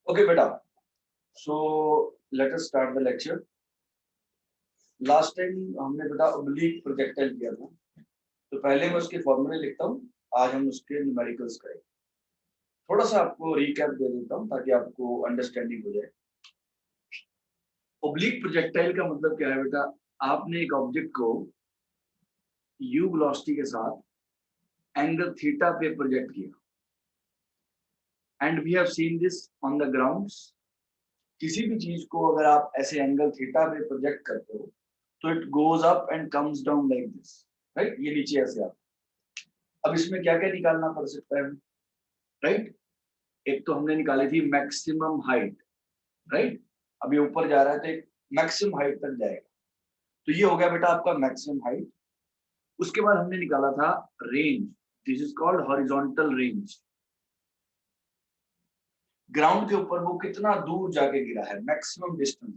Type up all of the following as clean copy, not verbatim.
Okay बेटा, so let us start the lecture. Last time हमने बेटा ऑब्लिक प्रोजेक्टाइल किया था, तो पहले मैं उसके फॉर्मूले लिखता हूँ। आज हम उसके न्यूमेरिकल्स करेंगे। थोड़ा सा आपको रिकैप दे देता हूँ ताकि आपको अंडरस्टैंडिंग हो जाए। ऑब्लिक प्रोजेक्टाइल का मतलब क्या है बेटा? आपने एक ऑब्जेक्ट को यू वेलोसिटी के साथ एंगल थीटा पे प्रोजेक्ट किया, and we have seen this on the grounds. किसी भी चीज को अगर आप ऐसे एंगल थीटा पे प्रोजेक्ट करते हो तो it goes up and comes down like this, right? ये नीचे ऐसे आता है। अब इसमें क्या क्या निकालना पड़ सकता है, राइट? एक तो हमने निकाली थी मैक्सिमम हाइट, राइट? अब ये ऊपर जा रहा है तो एक मैक्सिमम हाइट तक जाएगा, तो ये हो गया बेटा आपका मैक्सिमम हाइट। उसके बाद हमने निकाला था range, this is called horizontal range. Ground के ऊपर वो कितना दूर जाके गिरा है, मैक्सिमम डिस्टेंस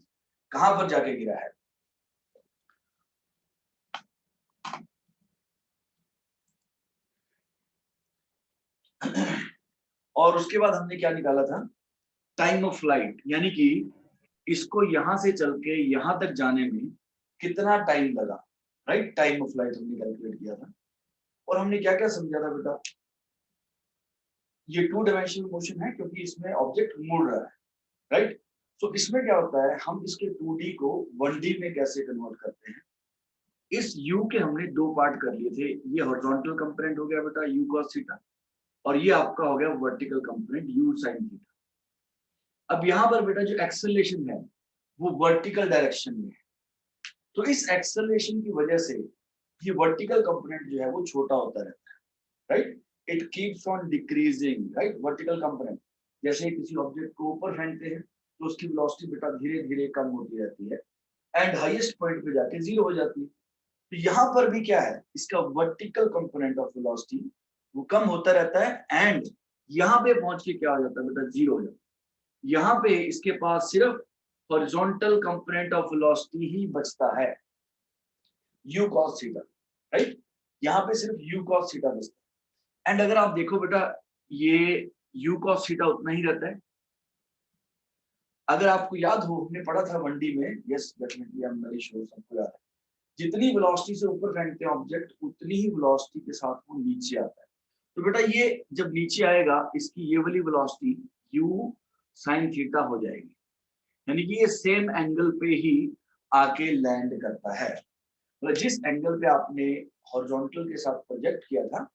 कहां पर जाके गिरा है। और उसके बाद हमने क्या निकाला था? टाइम ऑफ फ्लाइट, यानी कि इसको यहां से चल के यहां तक जाने में कितना टाइम लगा, राइट? टाइम ऑफ फ्लाइट हमने कैलकुलेट किया था। और हमने क्या क्या समझा था बेटा? ये 2 डायमेंशनल मोशन है क्योंकि इसमें ऑब्जेक्ट मुड़ रहा है, राइट? तो इसमें क्या होता है, हम इसके 2D को 1D में कैसे कन्वर्ट करते हैं। इस u के हमने 2 पार्ट कर लिए थे। ये हॉरिजॉन्टल कंपोनेंट हो गया बेटा u cos थीटा, और ये आपका हो गया vertical component u sin theta. अब यहाँ पर बेटा जो एक्सेलरेशन है वो वर्टिकल डायरेक्शन में है, तो इस एक्सेलरेशन की वजह से ये वर्टिकल कंपोनेंट जो है वो छोटा होता रहता है, right? It keeps on decreasing, right? Vertical component जैसे किसी ऑब्जेक्ट को ऊपर फेंकते हैं तो उसकी वेलोसिटी बेटा धीरे धीरे कम होती रहती है एंड हाईएस्ट पॉइंट पे जाके जीरो हो जाती है। तो यहाँ पर भी क्या है, इसका वर्टिकल कंपोनेंट ऑफ वेलोसिटी वो कम होता रहता है एंड यहाँ पे पहुंच के क्या हो जाता है बेटा, जीरो हो जाता है। यहाँ पे इसके पास सिर्फ हॉरिजॉन्टल कंपोनेंट ऑफ वेलोसिटी ही बचता है, u cos थीटा, राइट? यहाँ पे सिर्फ u cos थीटा बचता है। एंड अगर आप देखो बेटा, ये u cos थीटा उतना ही रहता है। अगर आपको याद हो, हमने पढ़ा था 1D में, yes definitely, I am very sure सबको याद है, जितनी वेलोसिटी से ऊपर फेंकते हैं ऑब्जेक्ट उतनी ही वेलोसिटी के साथ वो नीचे आता है। तो बेटा ये जब नीचे आएगा इसकी ये वाली वेलोसिटी u sin थीटा हो जाएगी, यानी कि ये सेम एंगल पे ही आके लैंड करता है। मतलब जिस एंगल पे आपने हॉरिजॉन्टल के साथ प्रोजेक्ट किया था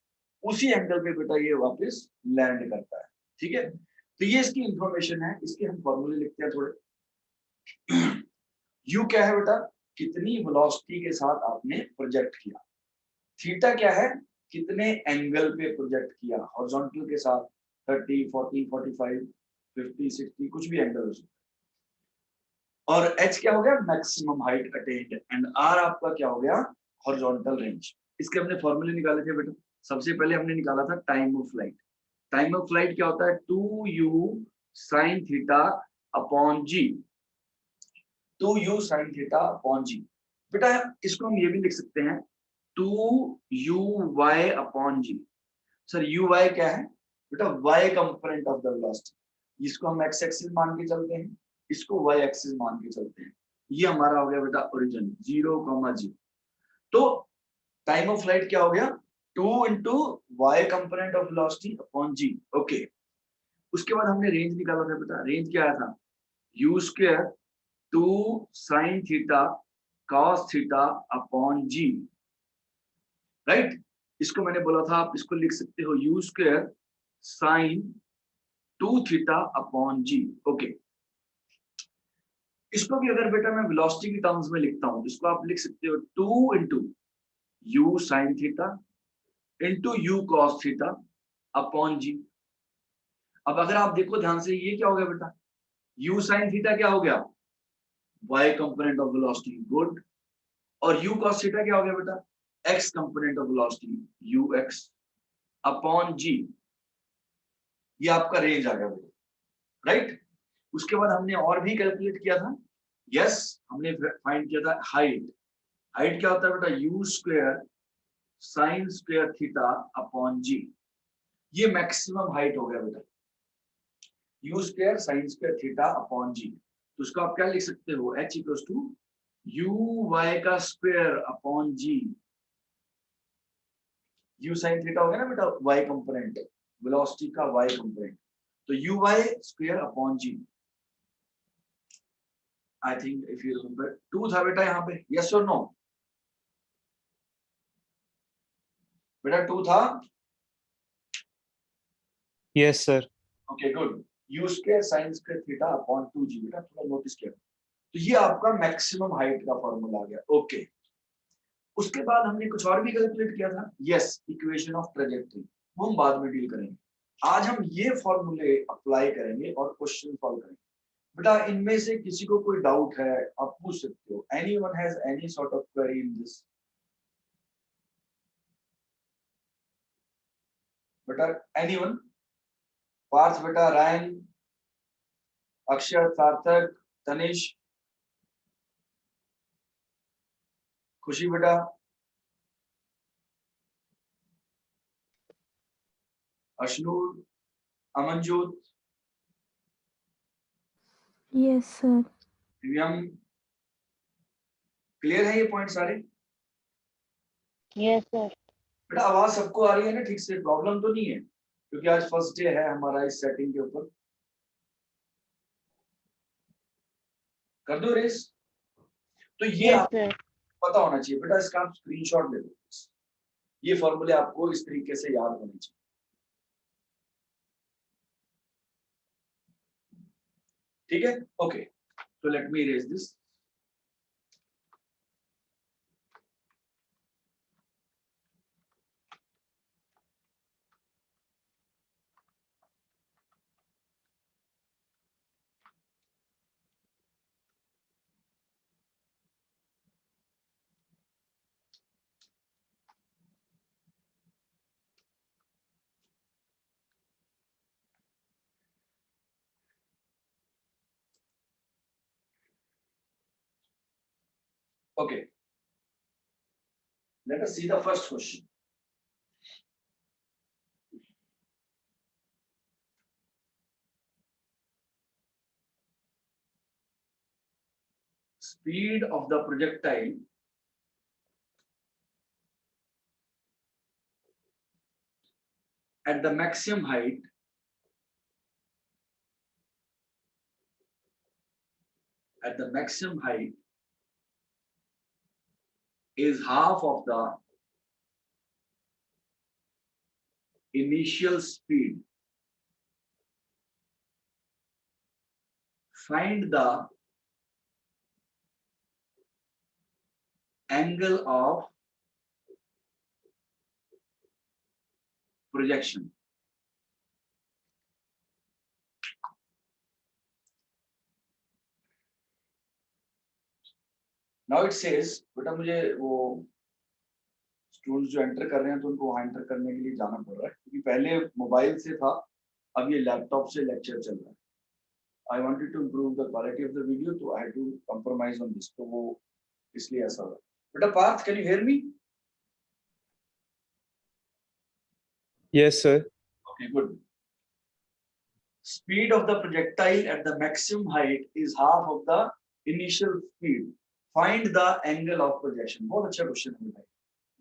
उसी एंगल पे बेटा ये वापस लैंड करता है, ठीक है? तो ये इसकी इंफॉर्मेशन है। इसके हम फॉर्मूले लिखते हैं थोड़े। यू क्या है बेटा? कितनी वेलोसिटी के साथ आपने प्रोजेक्ट किया। थीटा क्या है? कितने एंगल पे प्रोजेक्ट किया हॉरिजॉन्टल के साथ, 30, 40, 45, 50, 60, कुछ भी एंगल हो सकता है। और h क्या हो गया? Maximum height attend. And r आपका क्या हो गया? Horizontal range. इसके हमने फॉर्मूले निकाले थे बेटा। सबसे पहले हमने निकाला था time of flight. Time of flight क्या होता है? 2u sin theta upon g। 2u sin theta upon g। बेटा इसको हम ये भी लिख सकते हैं 2uy upon g। Sir uy क्या है बेटा? y component of the velocity. इसको हम x एक्सिस मान के चलते हैं, इसको y एक्सिस मान के चलते हैं। ये हमारा हो गया बेटा ओरिजिन 0,0। तो टाइम ऑफ फ्लाइट क्या हो गया? 2 into y component of velocity upon g। Okay, उसके बाद हमने रेंज निकाला था बेटा। रेंज क्या आया था? u square 2 sin theta cos theta upon g, right? इसको मैंने बोला था आप इसको लिख सकते हो u square sin 2 theta upon g। Okay, इसको भी अगर बेटा मैं वेलोसिटी की टर्म्स में लिखता हूं, इसको आप लिख सकते हो 2 into u sin theta into u cos theta upon g। अब अगर आप देखो ध्यान से, ये क्या हो गया बेटा? u sin थीटा क्या हो गया? y component of velocity, good. और u cos थीटा क्या हो गया बेटा? x component of velocity ux upon g। ये आपका रेंज आ गया बेटा, राइट? उसके बाद हमने और भी कैलकुलेट किया था, यस हमने फाइंड किया था हाइट। हाइट क्या होता है बेटा? u square sine square theta upon g। ये मैक्सिमम हाइट हो गया बेटा। u square sine square theta upon g। तो उसको आप क्या लिख सकते हो, h equals to u y का square upon g। u sign थीटा हो गया ना बेटा, y कंपोनेंट, वेलोसिटी का y कंपोनेंट, तो u y square upon g। I think if you remember 2 था बेटा यहाँ पे, यस और नो बेटा, 2 था। Yes sir. Okay good, u square sine square theta upon 2g। बेटा थोड़ा नोटिस किया, तो ये आपका मैक्सिमम हाइट का फॉर्मूला आ गया। ओके, उसके बाद हमने कुछ और भी कैलकुलेट किया था, यस, इक्वेशन ऑफ ट्रेजेक्टरी, वो हम बाद में डील करेंगे। आज हम ये फॉर्मूले अप्लाई करेंगे और क्वेश्चन सॉल्व करेंगे। बेटा इनमें से किसी को कोई डाउट है आप पूछ सकते हो, anyone has any sort of query in this? बेटा एनीवन? पार्थ बेटा, रायन, अक्षय, सार्थक, तनिष, खुशी बेटा, Ashnoor, Amanjot, yes sir. Divyam, clear है ये पॉइंट सारे? Yes sir. बेटा आवाज सबको आ रही है ना ठीक से, प्रॉब्लम तो नहीं है? क्योंकि आज फर्स्ट डे है हमारा इस सेटिंग के ऊपर। कर दो रेस। तो ये यस आप सर। पता होना चाहिए बेटा, इसका आप स्क्रीनशॉट ले लो। ये फॉर्मूले आपको इस तरीके से याद होने चाहिए। ठीक है, ओके, तो let me erase this. Okay, let us see the first question. Speed of the projectile at the maximum height is half of the initial speed. Find the angle of projection. Now it says, बेटा मुझे वो students जो enter कर रहे हैं तो उनको वहां एंटर करने के लिए जाना पड़ रहा है, क्योंकि पहले मोबाइल से था, अब ये लैपटॉप से लेक्चर चल रहा है। I wanted to improve the quality of the video, so I had to compromise on this. तो वो इसलिए ऐसा हुआ। बेटा Partha, can you hear me? Yes sir. Okay, good. Speed of the projectile at the maximum height is half of the initial speed. Find the angle of projection. बहुत अच्छा question है भाई।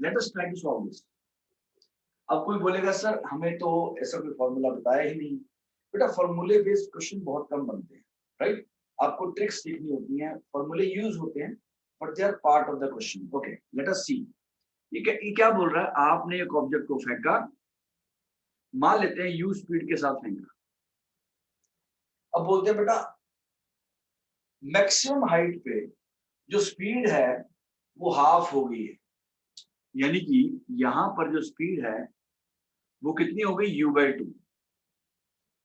Let us try to solve this. अब कोई बोलेगा sir हमें तो ऐसा कोई फॉर्मूला बताया ही नहीं। बेटा फॉर्मूले बेस्ड क्वेश्चन बहुत कम बनते हैं, राइट? आपको ट्रिक्स सीखनी होती हैं, फॉर्मूले यूज होते हैं, but they are part of the question. Okay, let us see. ये क्या बोल रहा है, आपने एक ऑब्जेक्ट को फेंका, मान लेते हैं यू स्पीड के साथ फेंका। अब बोलते हैं बेटा मैक्सिमम हाइट पे जो स्पीड है वो हाफ हो गई है, यानी कि यहां पर जो स्पीड है वो कितनी हो गई, u/2,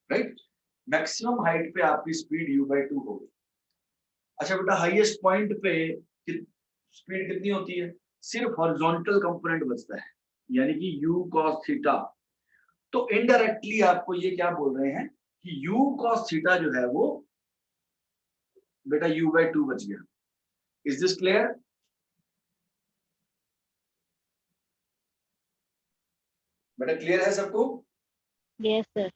राइट? मैक्सिमम हाइट पे आपकी स्पीड u/2 हो गई। अच्छा बेटा हाईएस्ट पॉइंट पे स्पीड कितनी होती है, सिर्फ हॉरिजॉन्टल कंपोनेंट बचता है, यानी कि u cos थीटा। तो इनडायरेक्टली आपको ये क्या बोल रहे हैं कि u cos थीटा जो है वो बेटा u/2 बच गया। Is this clear? बेटा क्लियर है सबको? Yes sir.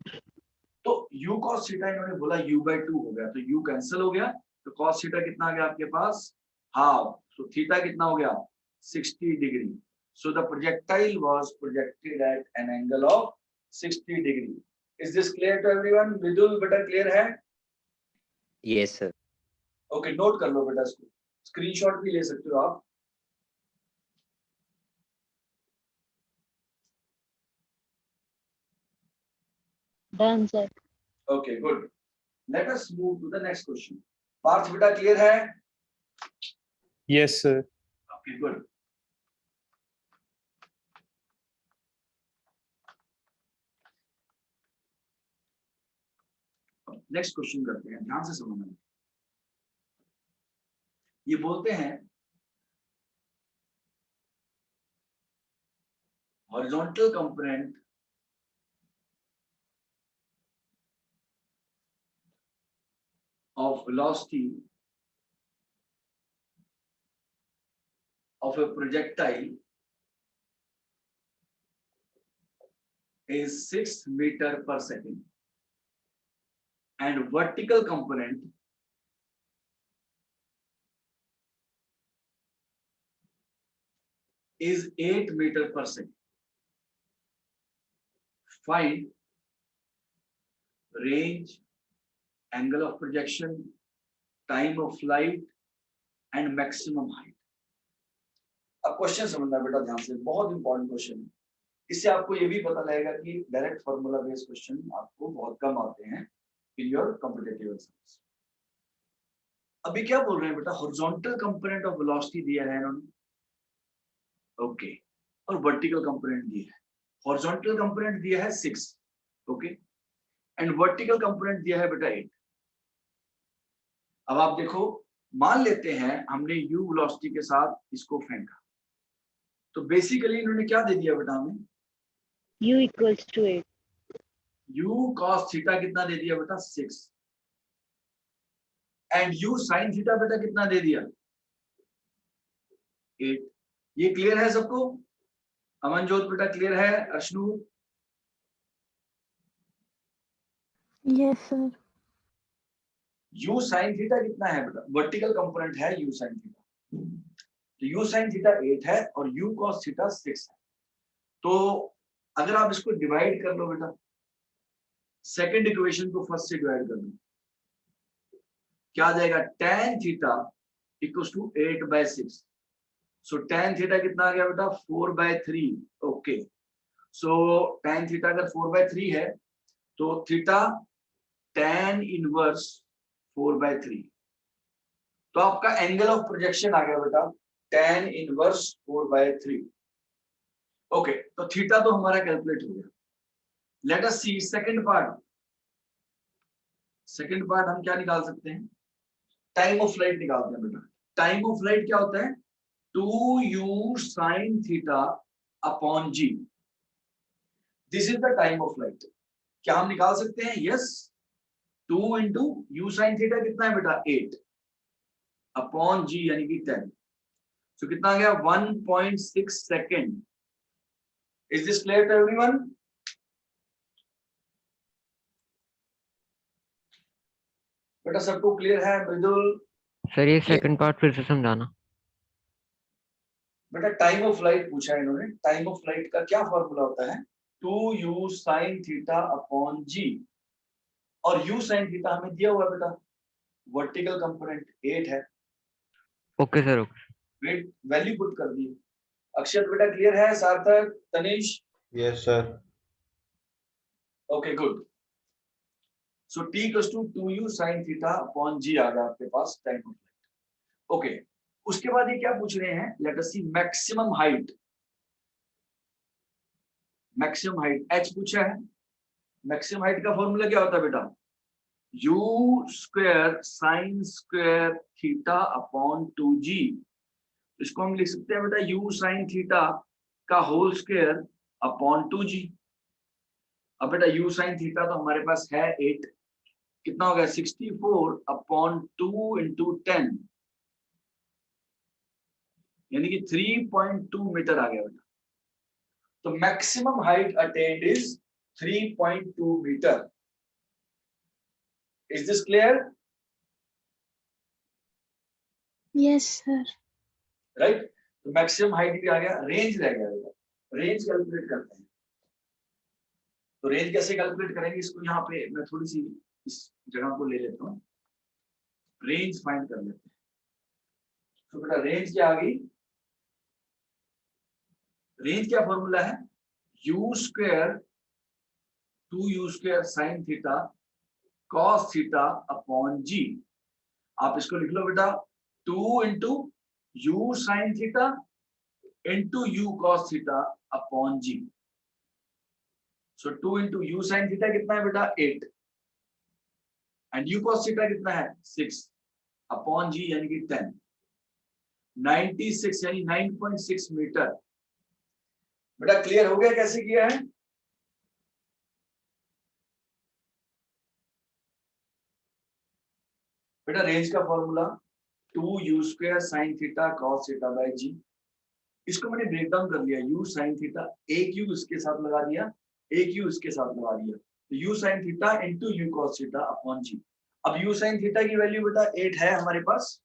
तो u cos थीटा इन्होंने बोला u/2 हो गया, तो u कैंसिल हो गया, तो cos थीटा कितना आ गया आपके पास हाफ, तो थीटा कितना हो गया 60 degree. So the projectile was projected at an angle of 60 degree. Is this clear to everyone? Vidul बेटा क्लियर है? Yes, sir. ओके, नोट कर लो बेटा, इसको स्क्रीनशॉट भी ले सकते हो आप. Done, sir. Okay good. Let us move to the next question. Parth बेटा क्लियर है? Yes, sir. Okay good. Next question करते हैं, ध्यान से समझना. ये बोलते हैं horizontal component of velocity of a projectile is 6 meter per second and vertical component is 8 meter per second. Find range, angle of projection, time of flight and maximum height. अब question समझना बेटा ध्यान से, बहुत इंपॉर्टेंट क्वेश्चन है. इससे आपको ये भी पता लगेगा कि डायरेक्ट फार्मूला बेस्ड क्वेश्चन आपको बहुत कम आते हैं इन योर कॉम्पिटिटिव एग्जाम्स. अभी क्या बोल रहे हैं बेटा, हॉरिजॉन्टल कंपोनेंट ऑफ वेलोसिटी दिया है इन्होंने, ओके, और वर्टिकल कंपोनेंट दिया है. हॉरिजॉन्टल कंपोनेंट दिया है 6, ओके, एंड वर्टिकल कंपोनेंट दिया है बेटा 8. अब आप देखो, मान लेते हैं हमने u वेलोसिटी के साथ इसको फेंका, तो बेसिकली इन्होंने क्या दे दिया बेटा हमें, U equals to 8. u cos theta कितना दे दिया बेटा 6, एंड u sin थीटा बेटा कितना दे दिया 8. ये क्लियर है सबको? अमनजोत बेटा क्लियर है? अर्शनु? Yes, sir. u sin theta कितना है बेटा, वर्टिकल कंपोनेंट है u sin थीटा, तो u sin थीटा 8 है और u cos थीटा 6 है. तो अगर आप इसको डिवाइड कर लो बेटा, सेकंड इक्वेशन को फर्स्ट से डिवाइड कर लो, क्या आ जाएगा, tan theta equals to 8/6. So tan theta कितना आ गया बेटा 4/3. ओके, सो tan थीटा अगर 4/3 है तो थीटा tan इनवर्स 4/3. तो आपका एंगल ऑफ प्रोजेक्शन आ गया बेटा tan इनवर्स 4/3. ओके, तो थीटा तो हमारा कैलकुलेट हो गया. लेट अस सी सेकंड पार्ट. सेकंड पार्ट हम क्या निकाल सकते हैं, टाइम ऑफ फ्लाइट निकालते हैं बेटा. टाइम ऑफ फ्लाइट क्या होता है, 2u sin theta upon g. This is the time of flight. क्या हम निकाल सकते हैं? Yes. 2 into u sin theta कितना है बेटा 8 अपॉन g यानी कि 10. तो कितना आ गया 1.6 second. Is this clear to everyone? बेटा सबको क्लियर है? मृदुल सर ये सेकंड पार्ट फिर से समझाना. बेटा टाइम ऑफ फ्लाइट पूछा है इन्होंने. टाइम ऑफ फ्लाइट का क्या फॉर्मूला होता है, 2u sin theta upon g, और u sin थीटा हमें दिया हुआ बेटा, वर्टिकल कंपोनेंट 8 है. Okay sir, okay. Value put कर दी. अक्षत बेटा क्लियर है? Sarthak, Tanish? Yes sir. Okay good. So t equals to 2u sin theta upon g आ गया आपके पास टाइम ऑफ फ्लाइट. ओके, उसके बाद ये क्या पूछ रहे हैं, let us see maximum height. Maximum height h पूछा है. मैक्सिमम हाइट का फॉर्मूला क्या होता है बेटा, u square sin square theta upon 2g. इसको हम लिख सकते हैं बेटा u sin थीटा का होल स्क्वायर अपॉन 2g. अब बेटा u sin थीटा तो हमारे पास है 8, कितना हो गया 64 अपॉन 2 इंटू 10 यानी कि 3.2 मीटर आ गया बेटा. तो maximum height attained is 3.2 metre. Is this clear? Yes, sir. Right, तो मैक्सिमम हाइट भी आ गया, रेंज रह गया बेटा, रेंज कैलकुलेट करते हैं। तो रेंज कैसे कैलकुलेट करेंगे, इसको यहाँ पे मैं थोड़ी सी इस जगह को ले लेता हूँ, रेंज फाइंड कर लेते हैं। तो बेटा रेंज क्या आ गई, रेंज क्या फॉर्मूला है, u square 2u square sine theta cos theta upon g। आप इसको लिख लो बेटा 2 into u sine theta into you cos theta upon g। So 2 into u sine theta कितना है बेटा 8 एंड यू कॉस थीटा कितना है 6 अपॉन g यानी कि 10। 96 यानी 9.6 मीटर। बेटा क्लियर हो गया कैसे किया है? बेटा रेंज का formula 2u square sine theta cos theta by g। इसको मैंने ब्रेक डाउन कर लिया, u साइन थीटा, एक u इसके साथ लगा दिया, एक u इसके साथ लगा दिया, तो u sine theta into you cos theta upon g। अब u साइन थीटा की वैल्यू बेटा 8 है हमारे पास,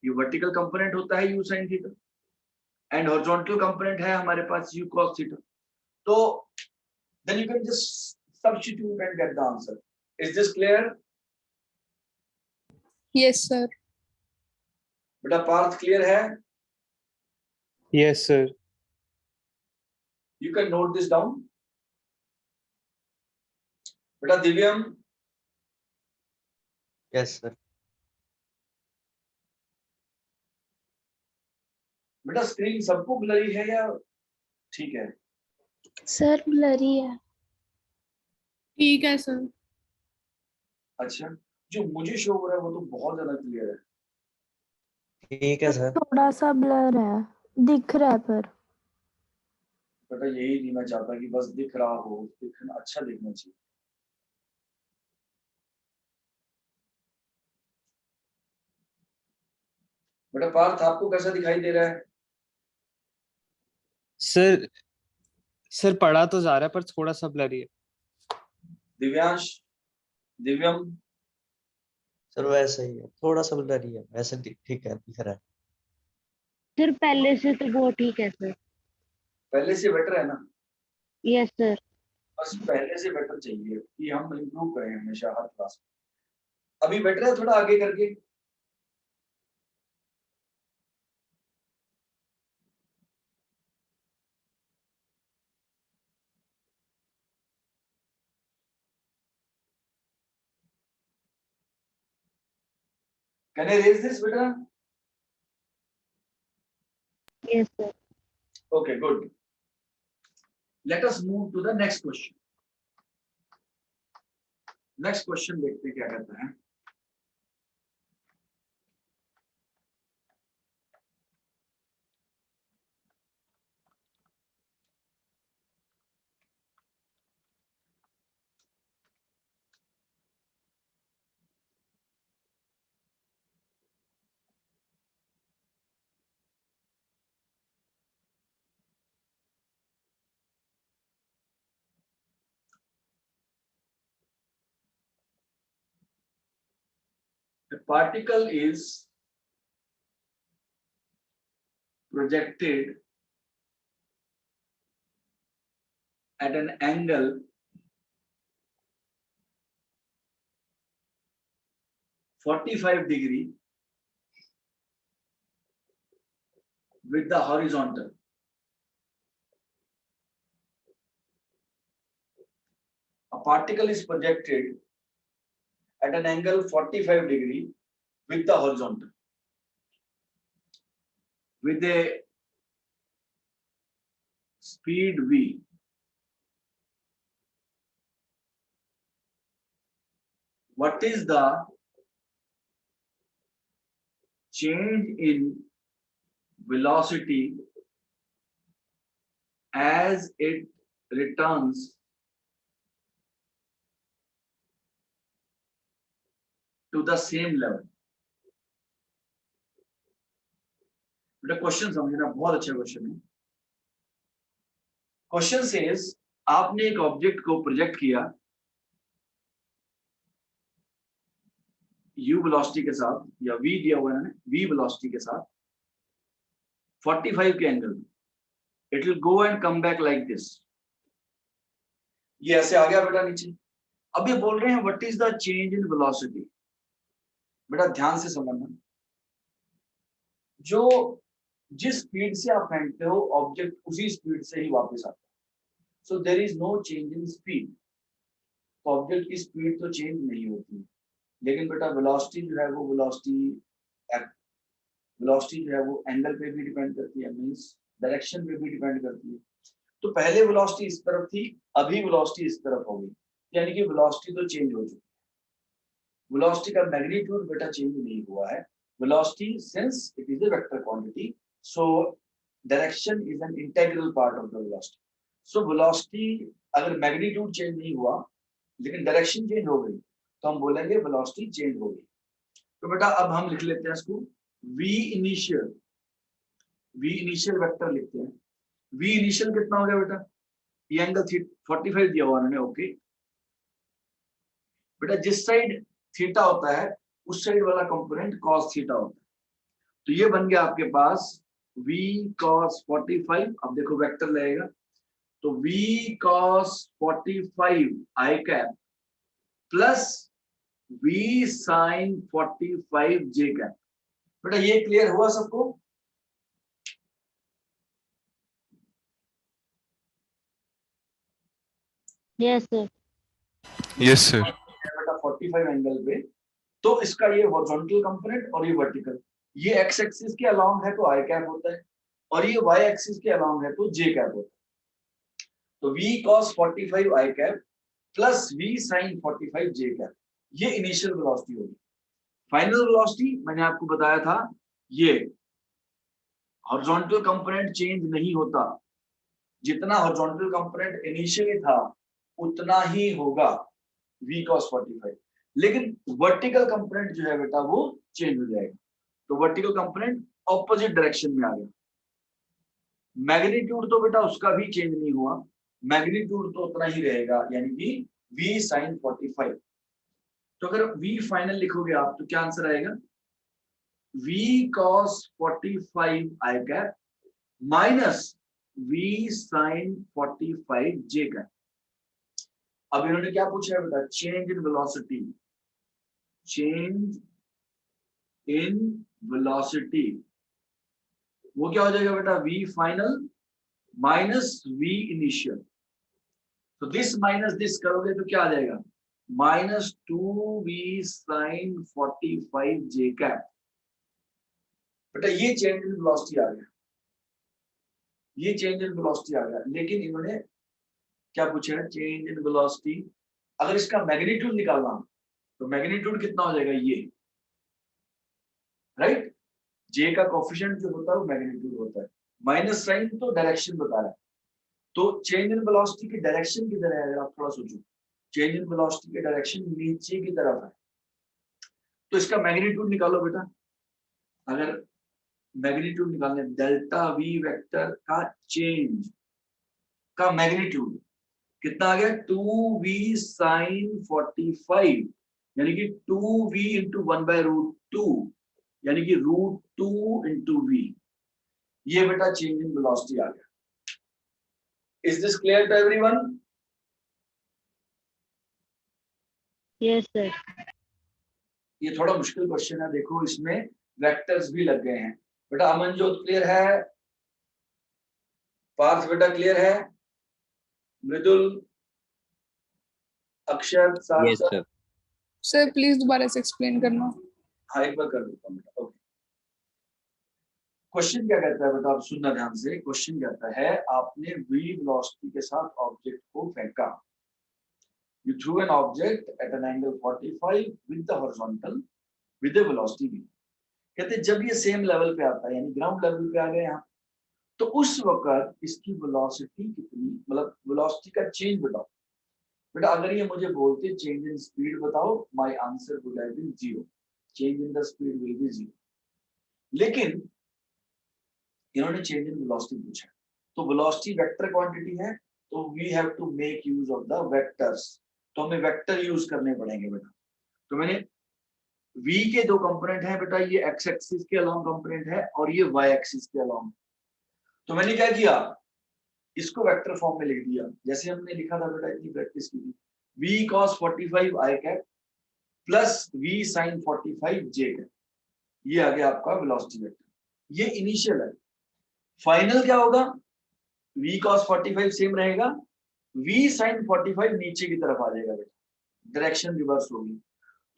ये वर्टिकल कंपोनेंट होता है u sign theta, and horizontal component है हमारे पास u cos थीटा। तो then you can just substitute and get the answer. Is this clear? Yes, sir. बेटा पार्थ क्लियर है? Yes, sir. You can note this down. बेटा Divyam? Yes, sir. बेटा screen सबको blurry है या ठीक है? Sir, blurry है। ठीक है सर। अच्छा, जो मुझे शो हो रहा है वो तो बहुत ज्यादा क्लियर है। ठीक है सर। थोड़ा सा ब्लर है, दिख रहा है पर। बेटा यही नहीं मैं चाहता कि बस दिख रहा हो, दिखना अच्छा दिखना चाहिए। बेटा पार्थ आपको कैसा दिखाई दे रहा है? सर सर पढ़ा तो जा रहा है पर थोड़ा सा ब्लरी है। दिव्यांश? दिव्यम? सर वैसे ही है, थोड़ा सा ब्लर ही है, वैसे ठीक है, दिख रहा है। सर पहले से तो बहुत ठीक है सर। पहले से बेटर है ना? Yes sir. बस पहले से बेटर चाहिए कि हम इम्प्रूव करें हमेशा हर क्लास में। अभी बेटर है, थोड़ा आगे करके। कैन आई रेज दिस बेटा? Yes sir. Okay, good. Let us move to the next question. Next question देखते हैं क्या कहता है। The particle is projected at an angle 45 degree with the horizontal. A particle is projected at an angle 45 degree with the horizontal, with a speed v. What is the change in velocity as it returns to the same level? बेटा question समझना, बहुत अच्छा question है। Question says आपने एक object को project किया u velocity के साथ, या v दिया हुआ है v वेलोसिटी के साथ 45 के एंगल में, it will go and come back like this. ये ऐसे आ गया बेटा नीचे। अब ये बोल रहे हैं what is the change in velocity. बेटा ध्यान से समझना, जो जिस स्पीड से आप फेंकते हो ऑब्जेक्ट उसी स्पीड से ही वापस आता है। So there is no change in speed. Object की स्पीड तो चेंज नहीं होती, लेकिन बेटा वेलोसिटी जो है वो वेलोसिटी जो है वो एंगल पे भी डिपेंड करती है, मींस डायरेक्शन पे भी डिपेंड करती है। तो पहले वेलोसिटी इस तरफ थी, अभी वेलोसिटी इस तरफ हो गई, यानी कि वेलोसिटी तो चेंज हो चुकी है। वेलोसिटी का मैग्नीट्यूड बेटा चेंज नहीं हुआ है। Velocity since it is a vector quantity, so direction is an integral part of the velocity. So velocity अगर मैग्नीट्यूड चेंज नहीं हुआ लेकिन डायरेक्शन चेंज हो गई तो हम बोलेंगे वेलोसिटी चेंज हो गई। तो बेटा अब हम लिख लेते हैं इसको v इनिशियल वेक्टर लिखते हैं। v इनिशियल कितना हो गया बेटा, ये एंगल 45 दिया हुआ उन्होंने, ओके। बेटा जिस साइड थीटा होता है उस साइड वाला कंपोनेंट cos थीटा होता है। तो ये बन गया आपके पास v cos 45। अब देखो वेक्टर लगेगा तो v cos 45 i cap plus v sin 45 j cap. बेटा ये क्लियर हुआ सबको? Yes sir. Yes sir. बेटा 45 एंगल पे, तो इसका ये हॉरिजॉन्टल कंपोनेंट और ये वर्टिकल, ये एक्स एक्सिस के अलोंग है तो आई कैप होता है, और ये वाई एक्सिस के अलोंग है तो जे कैप होता है। तो v cos 45 आई कैप प्लस v sin 45 जे कैप, ये इनिशियल वेलोसिटी होगी। फाइनल वेलोसिटी मैंने आपको बताया था, ये हॉरिजॉन्टल कंपोनेंट चेंज नहीं होता, जितना हॉरिजॉन्टल कंपोनेंट इनिशियली था उतना ही होगा v cos 45, लेकिन वर्टिकल कंपोनेंट जो है बेटा वो चेंज हो जाएगा। तो वर्टिकल कंपोनेंट ऑपोजिट डायरेक्शन में आ गया। मैग्नीट्यूड तो बेटा उसका भी चेंज नहीं हुआ, मैग्नीट्यूड तो उतना ही रहेगा, यानी कि v sin 45। तो अगर v फाइनल लिखोगे आप तो क्या आंसर आएगा, v cos 45 i cap minus v sin 45 j cap. अब इन्होंने क्या पूछा है बेटा, change in velocity, change in velocity, वो क्या हो जाएगा बेटा, v final minus v initial. तो दिस माइनस दिस करोगे तो क्या आ जाएगा, minus 2v sin 45 j cap. बेटा ये चेंज इन वेलोसिटी आ गया, ये चेंज इन वेलोसिटी आ गया। लेकिन इन्होंने क्या पूछा है, चेंज इन वेलोसिटी। अगर इसका मैग्नीट्यूड निकालना तो मैग्नीट्यूड कितना हो जाएगा, ये राइट, जे का कोफिशिएंट जो होता है वो मैग्नीट्यूड होता है, माइनस साइन तो डायरेक्शन बता रहा है। तो चेंज इन वेलोसिटी की डायरेक्शन किधर है, अगर आप थोड़ा सोचो, चेंज इन वेलोसिटी की डायरेक्शन नीचे की तरफ है, तो इसका मैग्नीट्यूड निकालो बेटा। अगर मैग्नीट्यूड निकालने, डेल्टा वी वेक्टर का चेंज का मैग्नीट्यूड कितना आ गया, 2v sin 45, यानी कि 2v इंटू 1/√2, यानी कि √2 इंटू v। ये बेटा चेंज इन वेलोसिटी आ गया। Is this clear to everyone? Yes sir. ये थोड़ा मुश्किल क्वेश्चन है, देखो इसमें वेक्टर्स भी लग गए हैं। बेटा अमनजोत क्लियर है, पार्थ बेटा क्लियर है, मृदुल, अक्षर, सार्थक? सर प्लीज दोबारा से एक्सप्लेन करना। हाँ एक बार कर देता हूँ बेटा, ओके। क्वेश्चन क्या कहता है बेटा, आप सुनना ध्यान से। क्वेश्चन कहता है आपने v वेलोसिटी के साथ ऑब्जेक्ट को फेंका, you threw an object at an angle 45 with the horizontal with the velocity v। कहते हैं जब ये सेम लेवल पे आता है, यानी ग्राउंड लेवल पे आ गया यहाँ, तो उस वक्त इसकी वेलोसिटी कितनी, मतलब वेलोसिटी का चेंज बताओ। बेटा अगर ये मुझे बोलते चेंज इन स्पीड बताओ, my answer would have been 0, change in the speed will be 0। लेकिन इन्होंने चेंज इन वेलोसिटी पूछा, तो वेलोसिटी वेक्टर क्वांटिटी है, तो we have to make use of the vectors, तो हमें वेक्टर यूज करने पड़ेंगे बेटा। तो मैंने v के दो कंपोनेंट हैं बेटा, ये x एक्सिस के अलोंग कंपोनेंट है और ये y एक्सिस के अलोंग। तो मैंने क्या किया, इसको वेक्टर फॉर्म में लिख दिया, जैसे हमने लिखा था बेटा, इतनी प्रैक्टिस की थी, v cos 45 i cap plus v sin 45 j cap, ये आ गया आपका वेलोसिटी वेक्टर। ये इनिशियल है। फाइनल क्या होगा, v cos 45 सेम रहेगा, v sin 45 नीचे की तरफ आ जाएगा बेटा, डायरेक्शन रिवर्स होगी।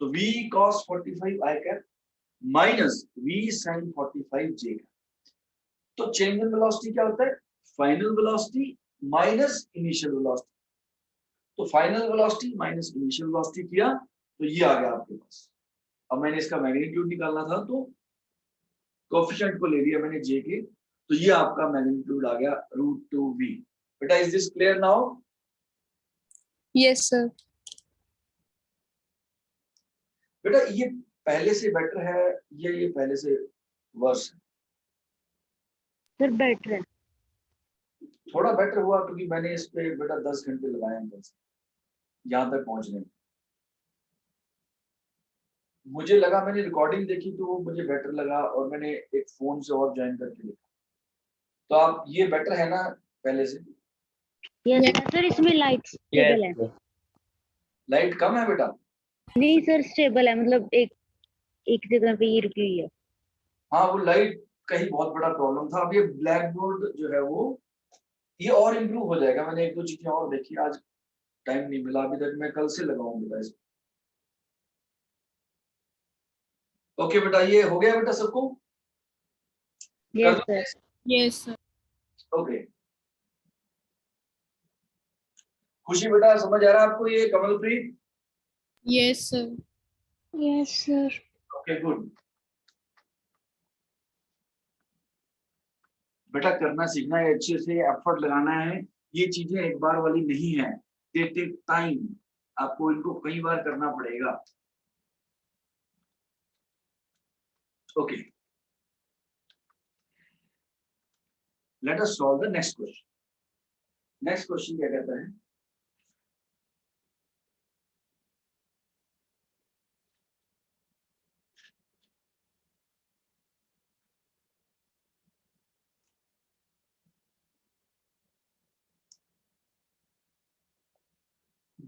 तो v cos 45 i cap minus v sin 45 j cap. तो चेंज इन वेलोसिटी क्या होता है, final velocity minus initial velocity. तो final velocity minus initial velocity किया तो ये आ गया आपके पास। अब मैंने इसका मैग्नीट्यूड निकालना था तो कोएफिशिएंट को ले लिया मैंने j के, तो ये आपका मैग्नीट्यूड आ गया √2v। बेटा is this clear now? Yes, sir. बेटा ये पहले से बेटर है, ये पहले से वर्स है? सर बेटर है। थोड़ा बेटर हुआ क्योंकि मैंने इस पे बेटा 10 घंटे लगाए हैं बस यहाँ तक पहुंचने में। मुझे लगा, मैंने रिकॉर्डिंग देखी तो वो मुझे बेटर लगा और मैंने एक फोन से और ज्वाइन करके देखा। तो आप ये बेटर है ना पहले से? यस सर, इसमें लाइट स्टेबल है। लाइट कम है बेटा? नहीं सर, स्टेबल है, मतलब एक जगह पे ही रुकी हुई है। हाँ वो लाइट का ही बहुत बड़ा प्रॉब्लम था। अब ये ब्लैक बोर्ड जो है वो ये और इम्प्रूव हो जाएगा। मैंने एक दो चीजें और देखी, आज टाइम नहीं मिला अभी तक, मैं कल से लगाऊंगा इसको। ओके बेटा, ये हो गया बेटा सबको? Yes sir. Yes, sir. Okay, खुशी बेटा समझ आ रहा है आपको ये, Kamalpreet? Yes, sir. Yes sir. Okay good. बेटा करना सीखना है, अच्छे से एफर्ट लगाना है। ये चीजें एक बार वाली नहीं है, दे टेक टाइम, आपको इनको कई बार करना पड़ेगा। Okay, let us solve the next question. Next question क्या कहता है,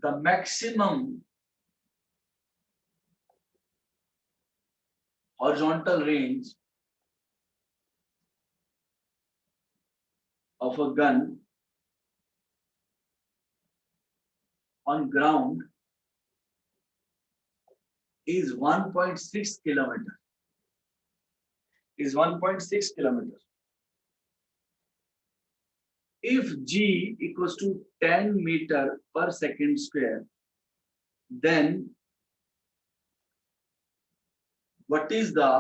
the maximum horizontal range of a gun on ground is 1.6 kilometer. Is 1.6 kilometer. If g equals to 10 meter per second square, then what is the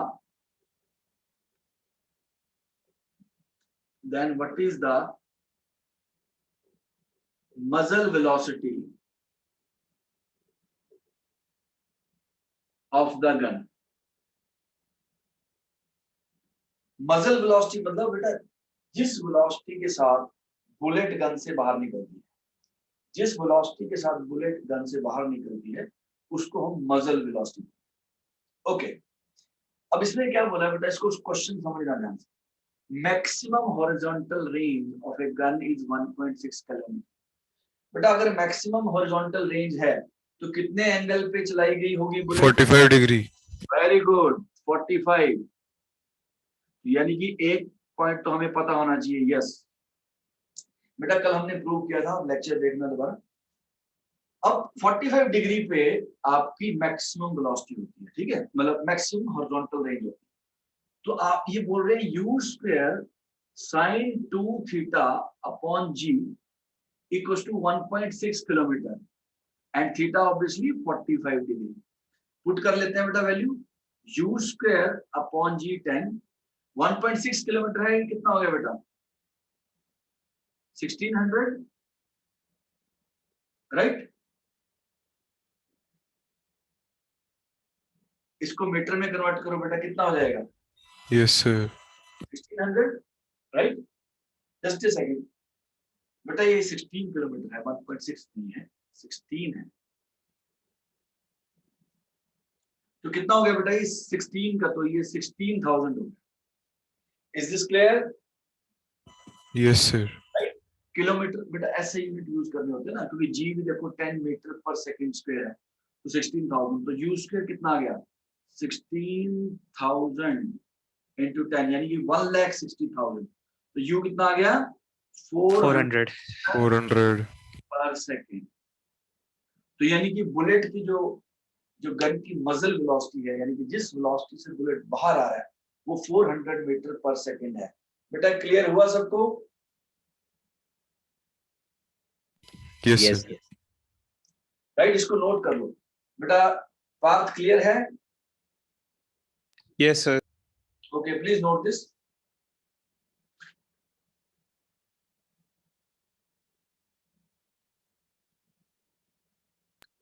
muzzle velocity of the gun? मजल velocity मतलब बेटा जिस velocity के साथ bullet gun से बाहर निकलती है, जिस वेलोसिटी के साथ बुलेट गन से बाहर निकलती है उसको हम मजल वेलोसिटी। ओके, अब इसमें क्या बोला बेटा, इसको क्वेश्चन समझना ध्यान से। Maximum horizontal range of a gun is 1.6 kilometre. बेटा अगर मैक्सिमम हॉरिजॉन्टल रेंज है तो कितने एंगल पे चलाई गई होगी बुलेट? 45 डिग्री। Very good, 45। यानी कि एक पॉइंट तो हमें पता होना चाहिए। यस बेटा, कल हमने प्रूव किया था, लेक्चर देखना दोबारा। अब 45 डिग्री पे आपकी मैक्सिमम वेलोसिटी होती है, ठीक है, मतलब मैक्सिमम हॉरिजॉन्टल रेंज होती है। तो आप ये बोल रहे हैं u square sine 2 theta upon g equals to 1.6 kilometre and theta obviously 45 degree. Put कर लेते हैं बेटा value, u square upon g 10, 1.6 kilometre है, कितना हो गया बेटा? 1600, राइट? इसको मीटर में कन्वर्ट करो बेटा, कितना हो जाएगा? Yes sir. 1600, right? Just a second बेटा, ये 16 किलोमीटर है, 1.6 नहीं है, 16 है। तो कितना हो गया बेटा ये 16 का, तो ये 16,000 हो गया। Is this clear? Yes, sir. Kilometre बेटा ऐसे यूनिट यूज करने होते हैं ना, क्योंकि जी भी देखो 10 मीटर पर सेकंड स्क्वायर है, तो 16,000, तो यू स्क्वायर कितना आ गया 16,000 इंटू 10 यानी कि 1,60,000, तो यू कितना आ गया 400 400 400. पर सेकंड। तो यानी कि बुलेट की जो गन की मजल वेलोसिटी है, यानी कि जिस वेलोसिटी से बुलेट बाहर आ रहा है वो 400 मीटर पर सेकंड है। बेटा क्लियर हुआ सबको? Yes, sir. राइट, इसको नोट कर लो बेटा। पाथ क्लियर है? Yes sir. Okay, please note this.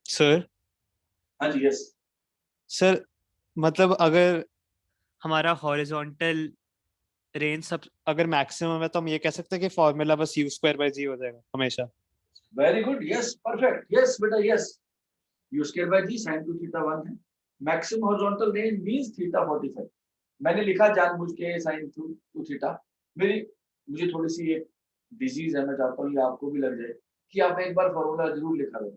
Sir हाँ जी, यस। सर मतलब अगर हमारा हॉरिजॉन्टल रेंज सब अगर मैक्सिमम है तो हम ये कह सकते हैं कि फॉर्मूला बस यू स्क्वायर बाय जी हो जाएगा हमेशा। Very good, yes, perfect, yes बेटा, yes. U square by g sin 2 theta 1 है। Maximum horizontal range means theta 45। मैंने लिखा जानबूझ के sin 2 थीटा। मुझे थोड़ी सी एक डिजीज है, मैं चाहता हूँ ये आपको भी लग जाए कि आप एक बार फॉर्मूला जरूर लिखा रहे।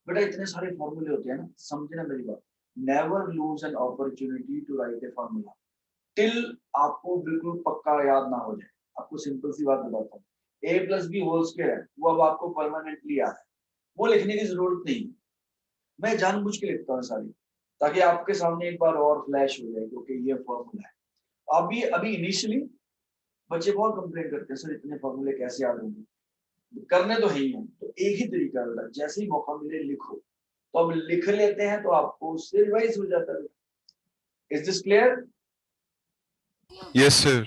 बेटा इतने सारे फॉर्मूले होते हैं ना, समझना मेरी बात। Never lose an opportunity to write a formula till आपको बिल्कुल पक्का याद ना हो जाए। आपको सिंपल सी बात बताता हूँ, a plus b whole square है, वो अब आपको परमानेंटली याद है, वो लिखने की जरूरत नहीं। मैं जानबूझ के लिखता हूँ सारी, ताकि आपके सामने एक बार और फ्लैश हो जाए, क्योंकि ये फॉर्मूला है। अभी इनिशियली बच्चे बहुत कंप्लेन करते हैं, सर इतने फॉर्मूले कैसे याद होंगे, करने तो है ही हैं। तो एक ही तरीका है, जैसे ही मौका मिले लिखो। तो अब लिख लेते हैं तो आपको उससे रिवाइज हो जाता है। Is this clear? Yes, sir.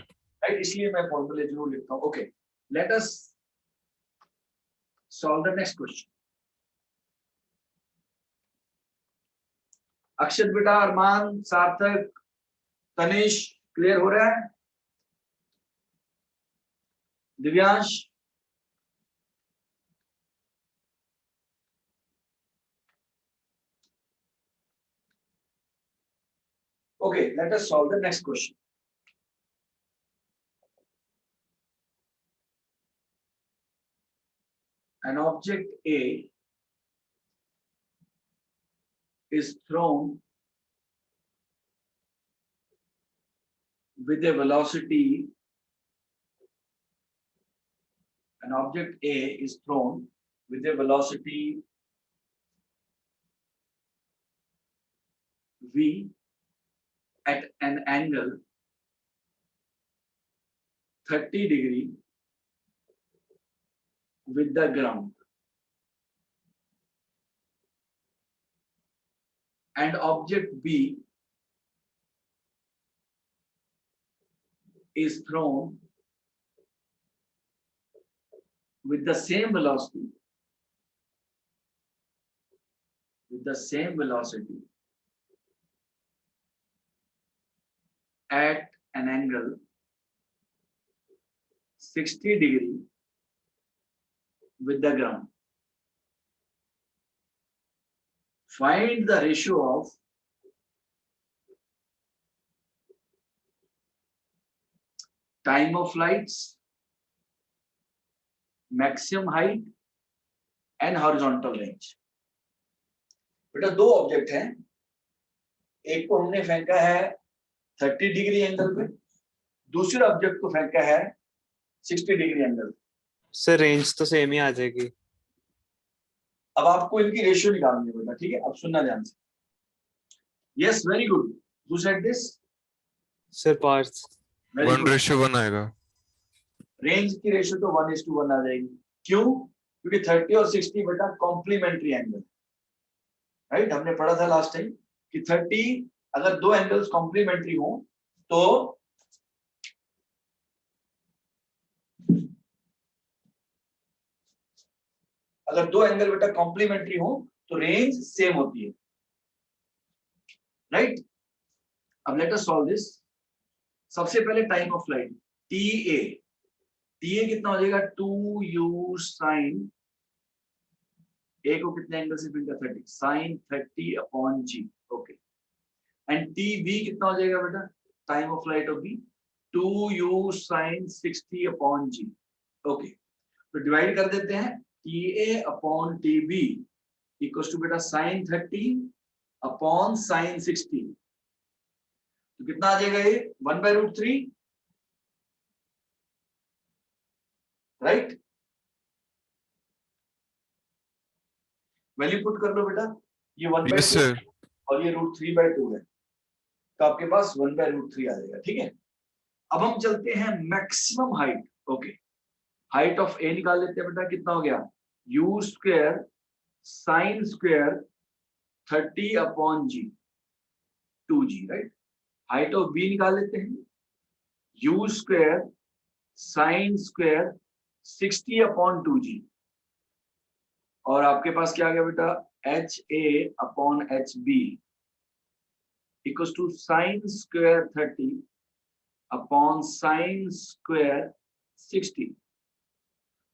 Right, इसलिए मैं फॉर्मूले जरूर लिखता हूँ। Okay, let us solve the next question. Akshat बेटा, अरमान, सार्थक, तनिष, क्लियर हो रहा है? Divyansh? Okay, let us solve the next question. An object A is thrown with a velocity. An object A is thrown with a velocity v at an angle 30 degree with the ground, and object B is thrown with the same velocity at an angle 60 degree with the ground. Find the ratio of time of flights, maximum height and horizontal range. बेटा दो object हैं, एक को हमने फेंका है 30 degree angle पे, दूसरे ऑब्जेक्ट को फेंका है 60 डिग्री एंगल पे। सर रेंज तो सेम ही आ जाएगी। अब आपको इनकी रेशियो निकालनी है बेटा, ठीक है? अब सुनना ध्यान से। Yes, very good. Who said this? Sir parts 1:1 आएगा. रेंज की रेशियो तो 1:1 आ जाएगी। क्यों? क्योंकि 30 और 60 बेटा कॉम्प्लीमेंट्री एंगल, राइट? हमने पढ़ा था लास्ट टाइम कि 30 अगर दो एंगल्स कॉम्प्लीमेंट्री हो तो अगर दो एंगल बेटा कॉम्प्लीमेंट्री हो तो रेंज सेम होती है, राइट? अब लेट अस सॉल्व दिस। सबसे पहले टाइम ऑफ फ्लाइट TA कितना हो जाएगा 2u sin A को कितने एंगल से फेंका 30 sin 30 upon g। Okay, and t v कितना हो जाएगा बेटा, time of flight of b 2u sin 60 upon g. Okay, तो डिवाइड कर देते हैं, t a upon t b equals to बेटा sin 30 अपॉन sin 60, तो कितना आ जाएगा ये 1/√3, राइट। वैल्यू पुट कर लो बेटा, ये 1/2 Yes, sir. और ये √3/2 है, तो आपके पास 1/√3 आ जाएगा, ठीक है। अब हम चलते हैं maximum height. Okay, height of A निकाल लेते हैं बेटा, कितना हो गया u square sine square 30 upon g 2g, right. Height of B निकाल लेते हैं, u square sine square 60 upon 2g, और आपके पास क्या आ गया बेटा h A upon h B equals to sine square 30 upon sine square 60,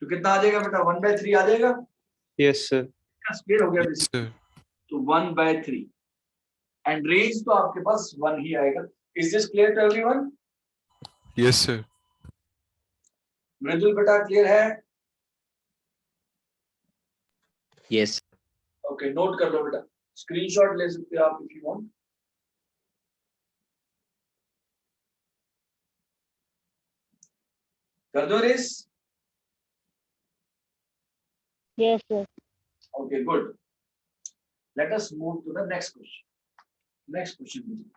तो कितना आ जाएगा बेटा 1/3 आ जाएगा, यस सर। इसका स्क्वायर हो गया Yes, sir. तो 1/3, एंड रेंज तो आपके पास 1 ही आएगा। Is this clear to everyone? Yes, sir. Mridul बेटा क्लियर है? Yes. ओके, नोट कर लो बेटा, स्क्रीनशॉट ले सकते हो आप इफ यू वांट। कर दो race. Yes, sir. Okay, good. Let us move to the next question. Next question.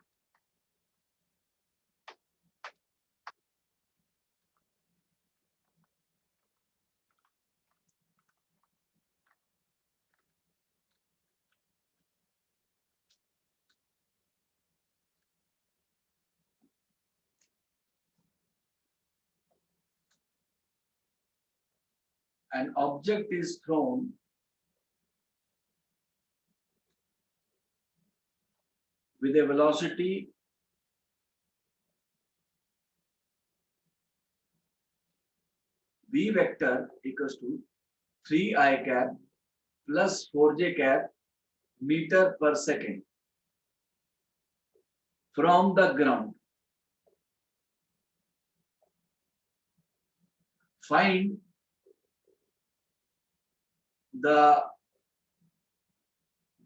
An object is thrown with a velocity v vector equals to 3i cap plus 4j cap meter per second from the ground. Find the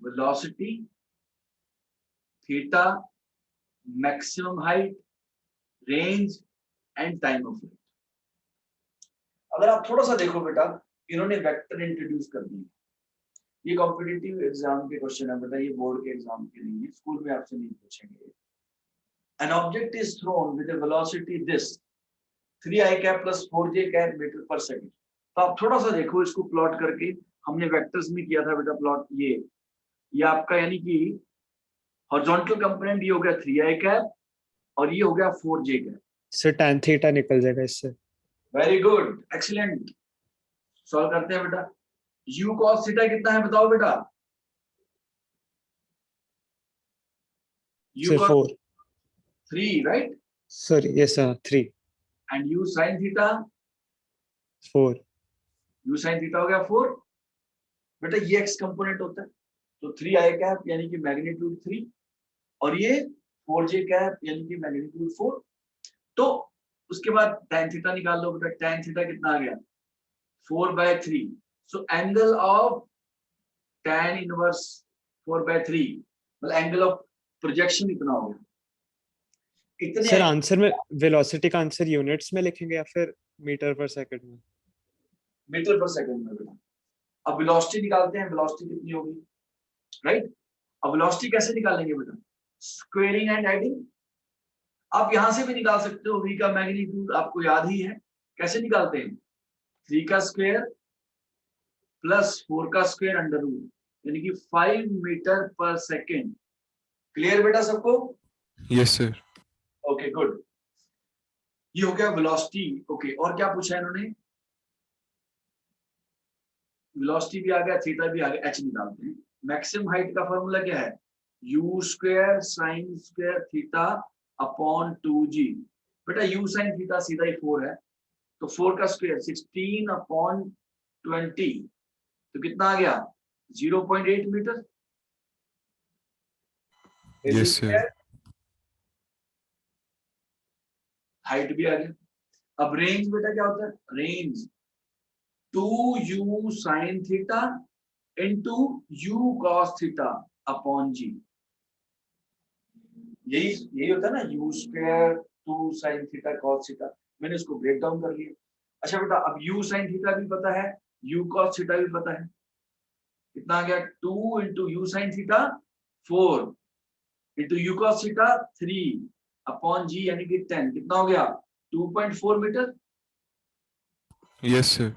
velocity, theta, maximum height, range and time of flight. अगर आप थोड़ा सा देखो बेटा, इन्होंने vector introduce कर दिए। ये कॉम्पिटिटिव एग्जाम के क्वेश्चन है बेटा, ये बोर्ड के एग्जाम के लिए, स्कूल में आपसे नहीं पूछेंगे। An object is thrown with a velocity this 3i cap plus 4j cap meter per second. तो आप थोड़ा सा देखो इसको प्लॉट करके, हमने वेक्टर्स में किया था बेटा प्लॉट, ये आपका यानी कि हॉरिजॉन्टल कंपोनेंट ये हो गया 3i cap और ये हो गया 4j cap। Sir tan theta निकल जाएगा इससे। Very good, excellent. सॉल्व करते हैं बेटा। u cos थीटा कितना है बताओ बेटा? u sir cos 4। 3, right. Sir yes sir 3। And u sin theta 4। u sin theta हो गया 4। बेटा ये x कंपोनेंट होता है, तो 3i cap यानी कि मैग्नीट्यूड 3 और ये 4j cap यानी कि मैग्नीट्यूड 4। तो उसके बाद tan थीटा निकाल लो बेटा, tan थीटा कितना आ गया 4/3। So angle of tan inverse 4/3 मतलब एंगल ऑफ प्रोजेक्शन इतना हो गया। इतने सर आंसर में वेलोसिटी का आंसर यूनिट्स में लिखेंगे या फिर मीटर पर सेकंड में? मीटर पर सेकंड में बेटा। अब वेलोसिटी निकालते हैं, वेलोसिटी कितनी होगी, राइट। अब वेलोसिटी कैसे निकालेंगे बेटा? Squaring and adding. आप यहां से भी निकाल सकते हो, v का मैग्नीट्यूड आपको याद ही है, कैसे निकालते हैं 3 का स्क्वायर प्लस 4 का स्क्वायर अंडर रूट यानी कि 5 मीटर पर सेकेंड। क्लियर बेटा सबको? Yes, sir. ओके गुड, ये हो गया वेलोसिटी। ओके, और क्या पूछा है इन्होंने? वेलोसिटी भी आ गया, थीटा भी आ गया, h निकालते हैं। मैक्सिमम हाइट का फॉर्मूला क्या है? u square sine square theta upon 2g। बेटा u साइन थीटा सीधा ही 4 है, तो 4 का स्क्वायर 16 अपॉन 20, तो कितना आ गया 0.8 मीटर। Yes, sir. हाइट भी आ गया। अब रेंज बेटा क्या होता है, range 2u sin theta into u cos theta upon g. यही होता है ना, u square 2 sin theta cos theta. मैंने इसको ब्रेक डाउन कर लिया। अच्छा बेटा, अब u sin थीटा भी पता है, u cos थीटा भी पता है। कितना आ गया, 2 into u sine theta 4 into u cos theta 3 upon g यानी कि 10। कितना हो गया, 2.4 मीटर। Yes, sir.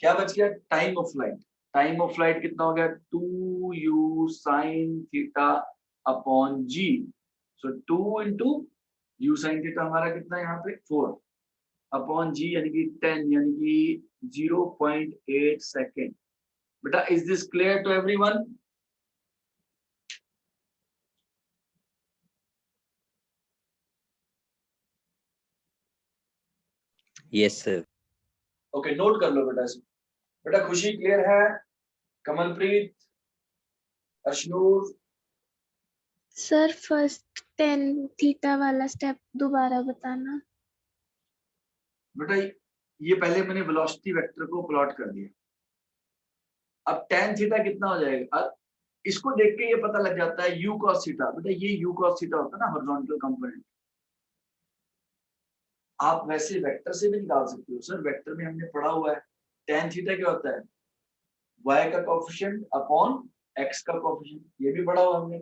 क्या बच गया, time of flight. Time of flight कितना हो गया, 2u sine theta upon g. So 2 into u sine theta हमारा कितना है यहाँ पे 4 अपॉन जी यानी कि 10 यानी कि 0.8 सेकेंड। बेटा is this clear to everyone? Yes, sir. Okay, note कर लो बेटा इसको। बेटा खुशी क्लियर है, Kamalpreet, Arshnoor, sir first 10 theta वाला स्टेप दोबारा बताना। बेटा ये पहले मैंने वेलोसिटी वेक्टर को प्लॉट कर दिया। अब tan थीटा कितना हो जाएगा, अब इसको देख के ये पता लग जाता है u cos थीटा। बेटा ये u cos थीटा होता है ना हॉरिजॉन्टल कंपोनेंट। आप वैसे वेक्टर से भी निकाल सकते हो सर, वेक्टर में हमने पढ़ा हुआ है tan थीटा क्या होता है, y का कोएफिशिएंट अपॉन x का कोएफिशिएंट। ये भी पढ़ा हुआ हमने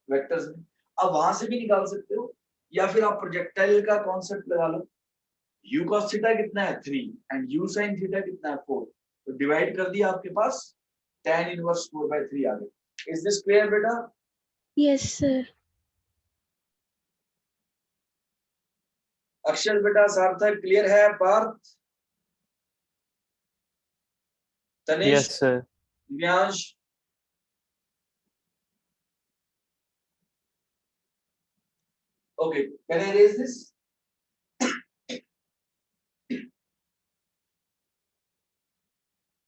वेक्टर्स में। अब वहां से भी निकाल सकते हो, या फिर आप प्रोजेक्टाइल का कॉन्सेप्ट लगा लो। u cos थीटा कितना है 3 एंड u sin थीटा कितना है 4, तो डिवाइड कर दिया, आपके पास tan इनवर्स 4/3 आ गया। इज दिस क्लियर बेटा? Yes sir. अक्षर बेटा, सार्थक क्लियर है, Parth, Tanishk, yes sir. Divyansh, okay can I raise this?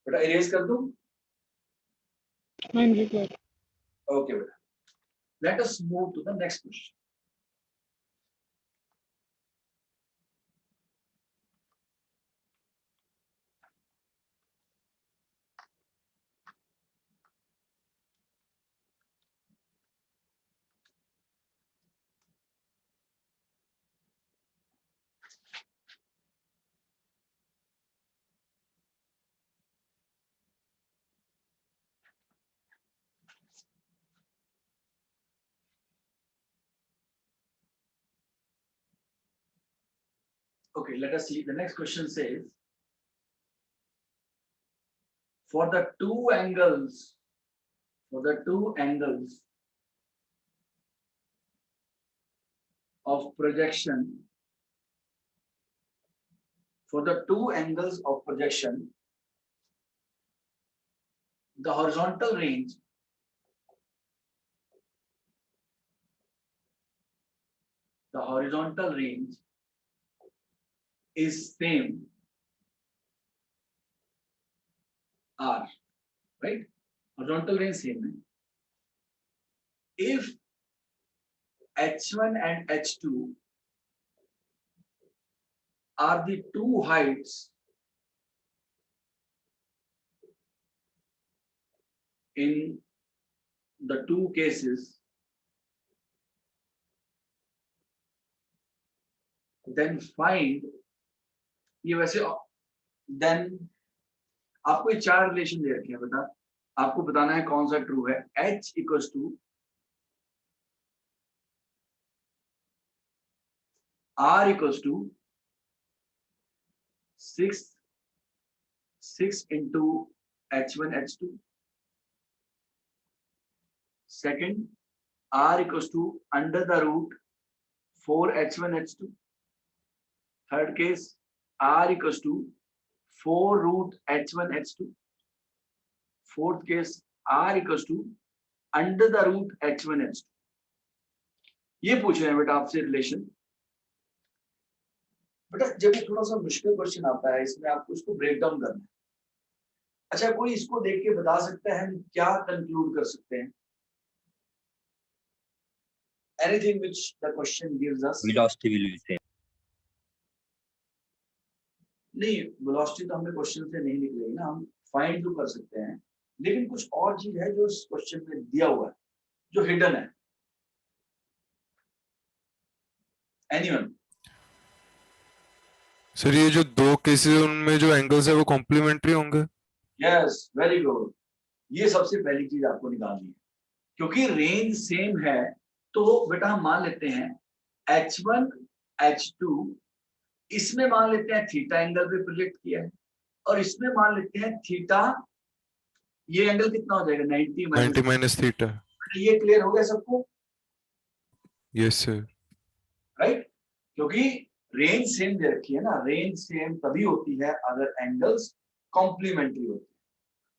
बेटा इरेज कर दूं? हाँ जी सर। Okay, बेटा. Let us move to the next question. Okay, let us see. The next question says, for the two angles of projection, the horizontal range is same R, right? Horizontal range same है. If H1 and H2 are the two heights in the two cases, then find, ये वैसे then आपको ये चार relation दे रखे हैं बेटा, आपको बताना है कौन सा ट्रू है। H equals to R equals to 6 into H1 H2, second R equals to under the root 4 H1 H2, third case R equals to 4 root H1 H2, fourth case R equals to under the root H1 H2। ये पूछ रहे हैं बेटा आपसे relation. बेटा जब ये थोड़ा सा मुश्किल क्वेश्चन आता है, इसमें आपको इसको ब्रेक डाउन करना है। अच्छा, कोई इसको देख के बता सकता है हम क्या कंक्लूड कर सकते हैं? anything which the question gives us. Velocity will be same. नहीं, वेलोसिटी तो हमें क्वेश्चन से नहीं निकलेगी ना, हम फाइंड तो कर सकते हैं, लेकिन कुछ और चीज है जो इस क्वेश्चन में दिया हुआ है, जो हिडन है. एनीवन? सर ये जो दो केसेस उनमें जो एंगल्स है वो कॉम्प्लीमेंट्री होंगे. Yes, very good. ये सबसे पहली चीज आपको निकालनी है, क्योंकि रेंज सेम है तो बेटा हम मान लेते हैं H1 H2, इसमें मान लेते हैं थीटा एंगल पे प्रोजेक्ट किया है, और इसमें मान लेते हैं थीटा, ये एंगल कितना हो जाएगा 90 माइनस थीटा. ये क्लियर हो गया सबको? Yes sir. राइट, क्योंकि रेंज सेम दे रखी है ना, रेंज सेम तभी होती है अगर एंगल्स कॉम्प्लीमेंट्री होती है.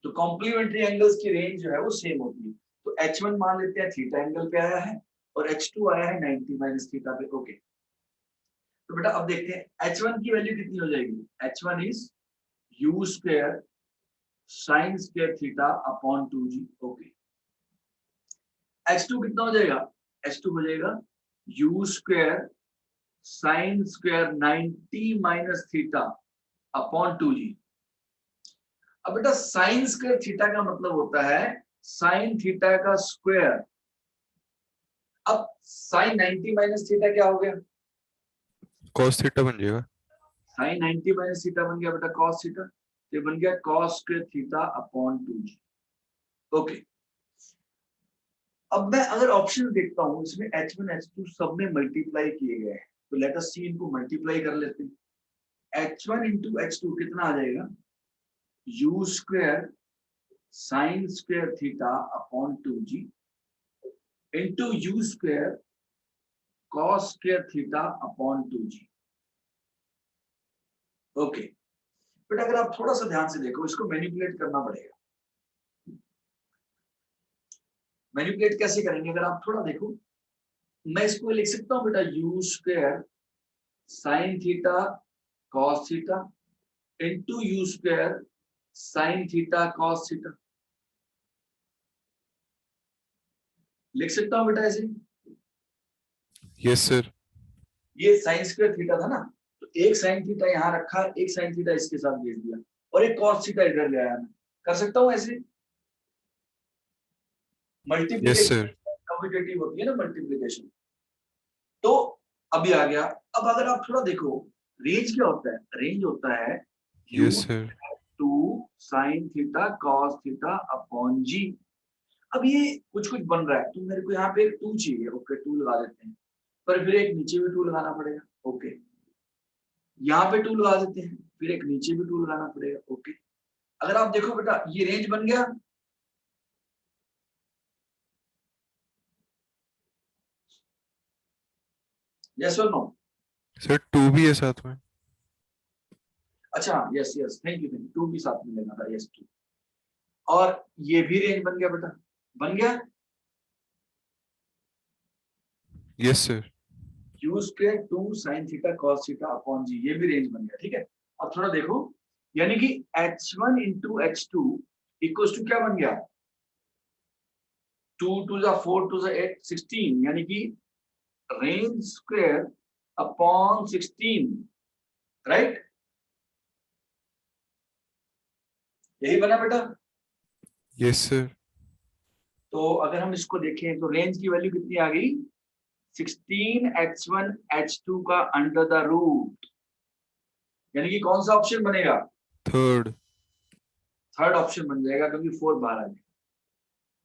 तो कॉम्प्लीमेंट्री एंगल्स की रेंज जो है वो सेम होती है. तो H1 मान लेते हैं थीटा एंगल पे आया है और H2 आया है 90 माइनस थीटा पे. ओके, तो बेटा अब देखते हैं H1 की वैल्यू कितनी हो जाएगी. H1 is u square sine square theta upon 2g. Okay, H2 कितना हो जाएगा. H2 हो जाएगा u square sine square 90 minus theta upon 2g. अब बेटा साइन स्क्वायर थीटा का मतलब होता है साइन थीटा का स्क्वायर. अब साइन 90 माइनस थीटा क्या हो गया. कॉस थीटा बन जाएगा. साइन 90 माइनस थीटा बन गया बेटा कॉस थीटा, तो बन गया cos square theta upon 2g. Okay, अब मैं अगर ऑप्शन देखता हूं इसमें H1 H2 सब में मल्टीप्लाई किए गए हैं, तो लेट अस सी इनको मल्टीप्लाई कर लेते हैं. H1 इंटू H2 कितना आ जाएगा. u square sine square theta upon 2g into u square cos square theta upon 2g. Okay, but अगर आप थोड़ा सा ध्यान से देखो, इसको मैनिपुलेट करना पड़ेगा. मैनिपुलेट कैसे करेंगे, अगर आप थोड़ा देखो, मैं इसको लिख सकता हूं बेटा u square sine theta cos theta into u square sine theta cos theta. लिख सकता हूं बेटा ऐसे. Yes sir. ये साइन स्क्वायर थीटा था ना, तो एक साइन थीटा यहाँ रखा, एक साइन थीटा इसके साथ भेज दिया, और एक कॉस थीटा इधर ले आया. मैं कर सकता हूँ ऐसे. मल्टीप्लिकेशन कम्यूटेटिव होती है ना मल्टीप्लिकेशन. तो अभी आ गया. अब अगर आप थोड़ा देखो, रेंज क्या होता है. रेंज होता है yes sir. 2 sine theta cos theta upon g. अब ये कुछ कुछ बन रहा है, तो मेरे को यहाँ पे एक 2 चाहिए. ओके, 2 लगा देते हैं, पर फिर एक नीचे भी 2 लगाना पड़ेगा. ओके, यहाँ पे 2 लगा देते हैं, फिर एक नीचे भी 2 लगाना पड़ेगा. ओके, अगर आप देखो बेटा ये रेंज बन गया. यस और नो. सर 2 भी है साथ में. अच्छा, यस यस, थैंक यू. 2 भी साथ में लेना था. यस 2, और ये भी रेंज बन गया बेटा. बन गया. Yes sir. u square 2 sine theta cos theta upon g, ये भी रेंज बन गया. ठीक है, अब थोड़ा देखो, यानी कि H1 into H2 equals to क्या बन गया. 2 2 जा 4 2 जा 8 16, यानी कि रेंज स्क्वायर अपॉन 16. राइट, यही बना बेटा. Yes sir. तो अगर हम इसको देखें तो रेंज की वैल्यू कितनी आ गई. 16 H1 H2 का अंडर द रूट, यानी कि कौन सा ऑप्शन बनेगा. थर्ड ऑप्शन बन जाएगा, क्योंकि 4 बाहर आ गया.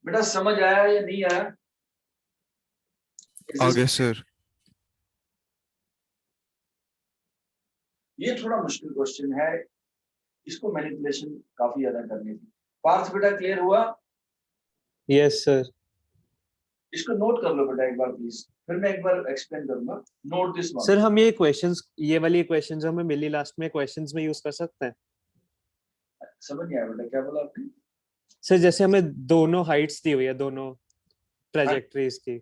बेटा समझ आया या नहीं आया. आगे सर. ये थोड़ा मुश्किल क्वेश्चन है, इसको मैनिपुलेशन काफी ज्यादा करनी थी. पार्थ बेटा क्लियर हुआ. Yes sir. इसको नोट कर लो बेटा एक बार प्लीज, फिर मैं एक बार एक्सप्लेन करूंगा. Note this one. सर हम ये क्वेश्चंस, ये वाली क्वेश्चंस हमें मिली लास्ट में क्वेश्चंस में यूज कर सकते हैं. समझ नहीं आया बेटा, क्या बोला आपने. सर जैसे हमें दोनों हाइट्स दी हुई है, दोनों ट्रेजेक्टरीज की,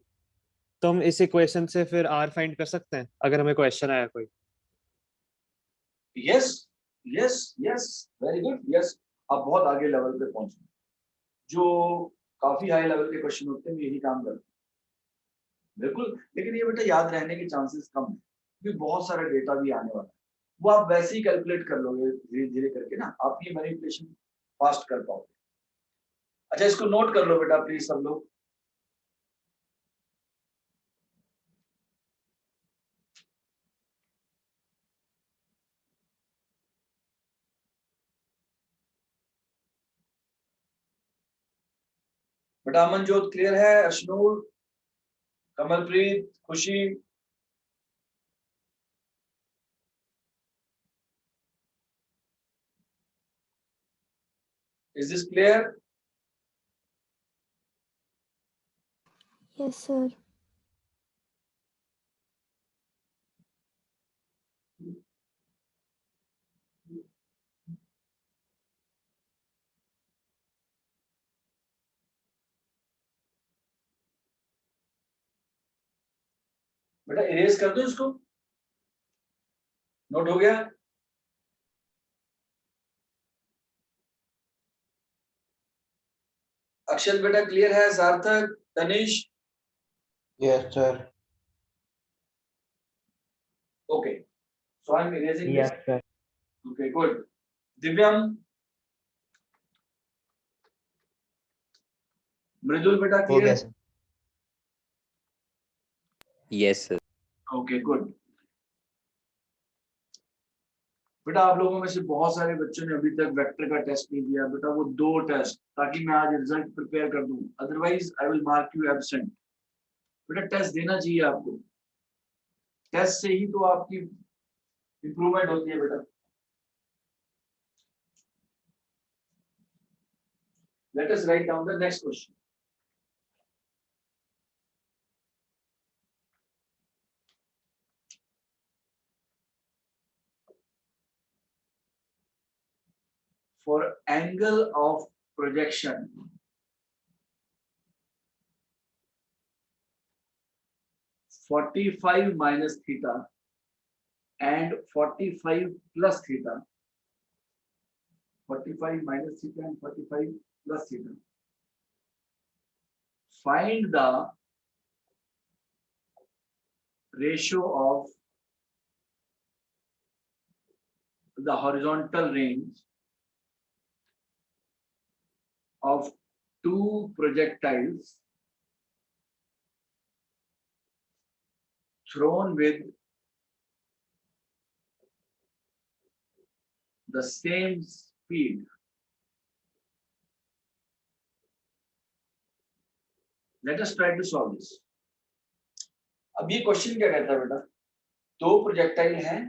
तो हम इस इक्वेशन से फिर r फाइंड कर सकते हैं अगर हमें क्वेश्चन आया कोई. Yes yes yes, very good. Yes, आप बहुत आगे लेवल पे पहुंचे. जो काफी हाई लेवल के क्वेश्चन होते हैं यही काम करते हैं. बिल्कुल, लेकिन ये बेटा याद रहने के चांसेस कम है क्योंकि बहुत सारा डेटा भी आने वाला है, वो आप वैसे ही कैलकुलेट कर लोगे धीरे धीरे करके ना, आप ये मैनिपुलेशन फास्ट कर पाओगे। अच्छा, इसको नोट कर लो बेटा प्लीज सब लोग। बेटा अमनजोत क्लियर है? अशनूर, कमलप्रीत, खुशी, is this clear? Yes, sir. बेटा इरेज कर दो इसको, नोट हो गया? अक्षत बेटा क्लियर है? Sarthak, Tanish, Yes, sir. Okay, so I am erasing this. Yes, sir. Okay good. Divyam, Mridul बेटा हो क्लियर गया है? Sir. Yes, sir. Okay good. बेटा आप लोगों में से बहुत सारे बच्चों ने अभी तक वेक्टर का टेस्ट नहीं दिया बेटा, वो 2 टेस्ट, ताकि मैं आज रिजल्ट प्रिपेयर कर दूं, otherwise I will mark you absent. बेटा टेस्ट देना चाहिए आपको, टेस्ट से ही तो आपकी इंप्रूवमेंट होती है बेटा। Let us write down the next question. For angle of projection, (45 minus theta and 45 plus theta), 45 minus theta and 45 plus theta. Find the ratio of the horizontal range of 2 projectiles thrown with the same speed. Let us try to solve this. अब ये question क्या कहता है बेटा, 2 projectile हैं,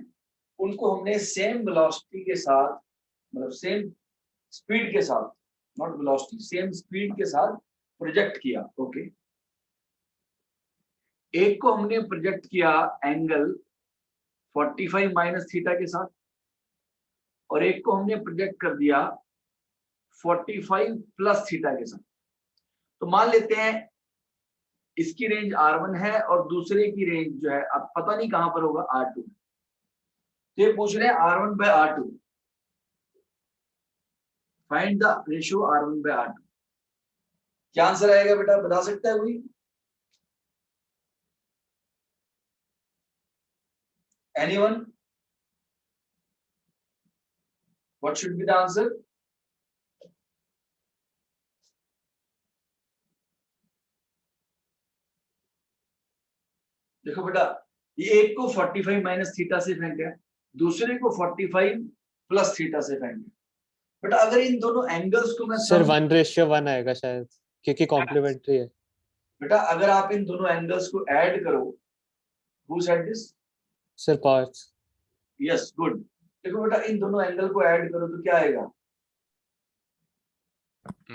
उनको हमने same velocity के साथ, मतलब सेम स्पीड के साथ, नॉट वेलोसिटी, सेम स्पीड के साथ प्रोजेक्ट किया। ओके, एक को हमने प्रोजेक्ट किया एंगल 45 माइनस थीटा के साथ, और एक को हमने प्रोजेक्ट कर दिया 45 प्लस थीटा के साथ। तो मान लेते हैं इसकी रेंज R1 है और दूसरे की रेंज जो है, अब पता नहीं कहां पर होगा, R2। तो ये पूछ रहे हैं R1 by R2, find the ratio R1 by R2। क्या आंसर आएगा बेटा, बता सकता है कोई? Anyone? What should be the answer? देखो बेटा, ये एक को 45 माइनस थीटा से फेंका, दूसरे को 45 प्लस थीटा से फेंका। बेटा अगर इन दोनों एंगल्स को मैं सर 1:1 आएगा शायद, क्योंकि कॉम्प्लीमेंट्री है। बेटा अगर आप इन दोनों एंगल्स को ऐड करो, who said this? Sir parts. Yes good. देखो बेटा इन दोनों एंगल को ऐड करो तो क्या आएगा?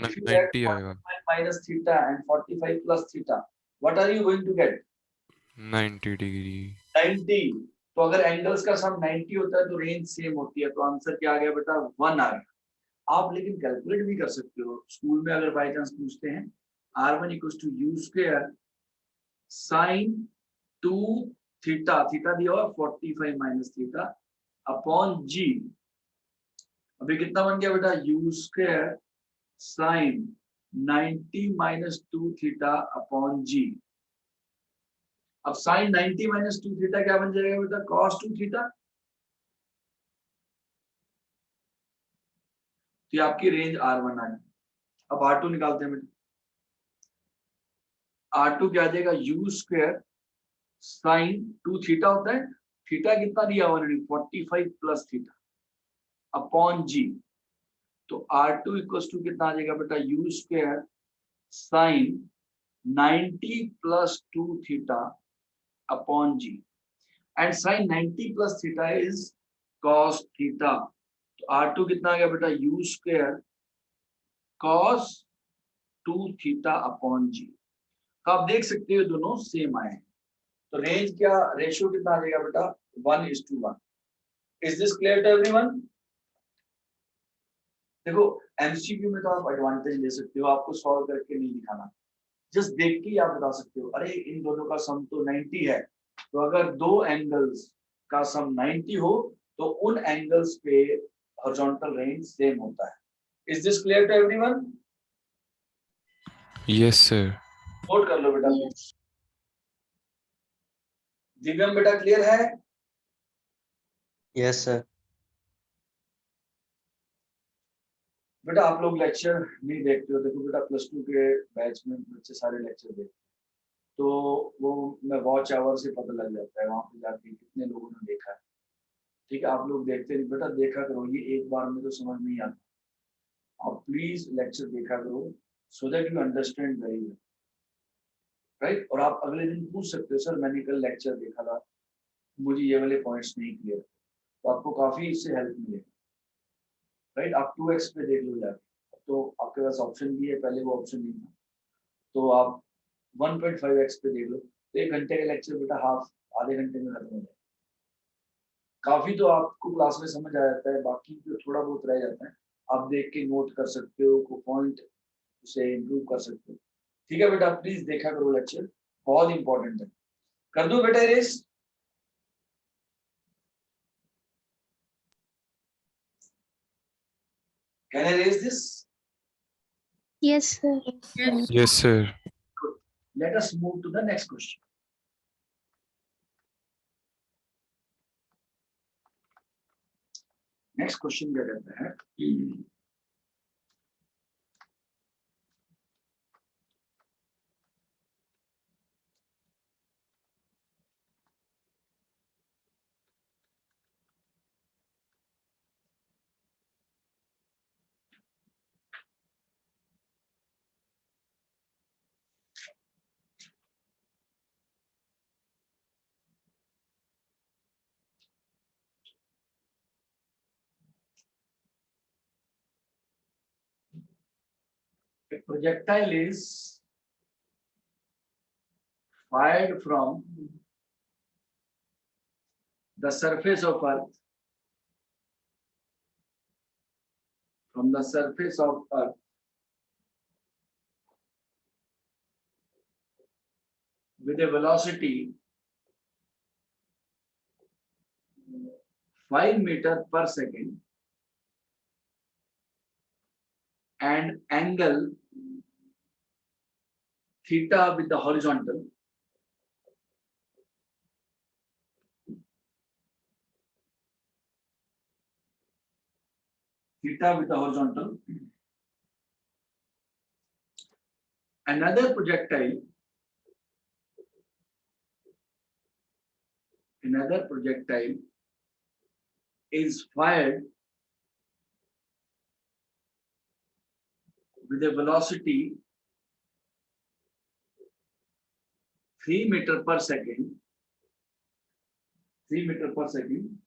90 आएगा। minus theta and 45 plus theta, what are you going to get? 90 degree. 90। तो अगर एंगल्स का सम 90 होता है तो रेंज सेम होती है, तो आंसर क्या आ गया बेटा? 1 आ गया। आप लेकिन कैलकुलेट भी कर सकते हो, स्कूल में अगर बाय चांस पूछते हैं R1 equals to U square sin 2 theta, theta दिया हुआ 45 माइनस थीटा अपॉन G। अभी कितना बन गया बेटा? U square sin 90 minus 2 theta upon G। अब साइन 90 माइनस 2 थीटा क्या बन जाएगा बेटा, cos 2 थीटा। तो ये आपकी रेंज R1 आ गई। अब R2 निकालते हैं बेटा। R2 क्या आ जाएगा, u स्क्वायर साइन 2 थीटा होता है, थीटा कितना दिया हुआ है 45 प्लस थीटा अपॉन g। तो R2 इक्वल्स टू कितना आ जाएगा बेटा, u square sine 90 plus 2 theta upon g, and sine 90 plus theta is cos theta. तो R2 कितना आ गया बेटा, u square cos 2 theta upon g। तो आप देख सकते हो दोनों सेम आए हैं। तो रेंज क्या, रेशियो कितना आ जाएगा बेटा, 1:1। Is this clear to everyone? देखो एमसीक्यू में तो आप एडवांटेज ले सकते हो, आपको सॉल्व करके नहीं दिखाना, जस्ट देख के ही आप बता सकते हो, अरे इन दोनों का सम तो 90 है, तो अगर दो एंगल्स का सम 90 हो तो उन एंगल्स पे हॉरिजॉन्टल रेंज सेम होता है। Is this clear to everyone? Yes sir. Note कर लो बेटा प्लीज। दिव्यम बेटा क्लियर है? Yes sir. बेटा आप लोग लेक्चर नहीं देखते हो, देखो बेटा +2 के बैच में बच्चे सारे लेक्चर देखते हैं, तो वो मैं वॉच आवर से पता लग जाता है वहां पे जाके कितने लोगों ने देखा है। ठीक है, आप लोग देखते नहीं बेटा, देखा करो, ये एक बार में तो समझ नहीं आता। आप प्लीज लेक्चर देखा करो so that you understand very well, right. और आप अगले दिन पूछ सकते हो, सर मैंने कल लेक्चर देखा था, मुझे ये वाले पॉइंट्स नहीं क्लियर, तो आपको काफी इससे हेल्प मिलेगा, राइट। आप 2x पे देख लो जाके, तो आपके पास ऑप्शन भी है, पहले वो ऑप्शन नहीं था, तो आप 1.5x पे देख लो, तो 1 घंटे का लेक्चर बेटा हाफ आधे घंटे में खत्म हो जाएगा। काफी तो आपको क्लास में समझ आ जाता है, बाकी जो थोड़ा बहुत रह जाता है आप देख के नोट कर सकते हो, को पॉइंट उसे इम्प्रूव कर सकते हो। ठीक है बेटा, प्लीज देखा करो लेक्चर, बहुत इंपॉर्टेंट है। कर दो बेटा raise. Can I raise this? Yes, sir. Yes sir. Good. Let us move to the next question. Next question क्या कहता है, a projectile is fired from the surface of earth, from the surface of earth with a velocity 5 meter per second and angle theta with the horizontal, theta with the horizontal. Another projectile is fired with a velocity 3 meter per second, 3 meter per second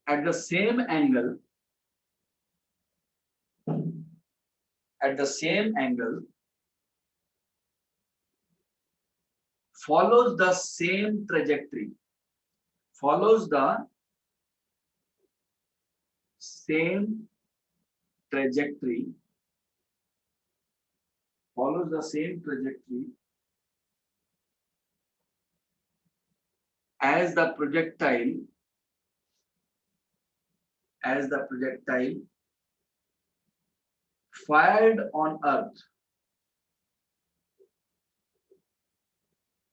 at the same angle, follows the same trajectory, follows the same trajectory as the projectile fired on earth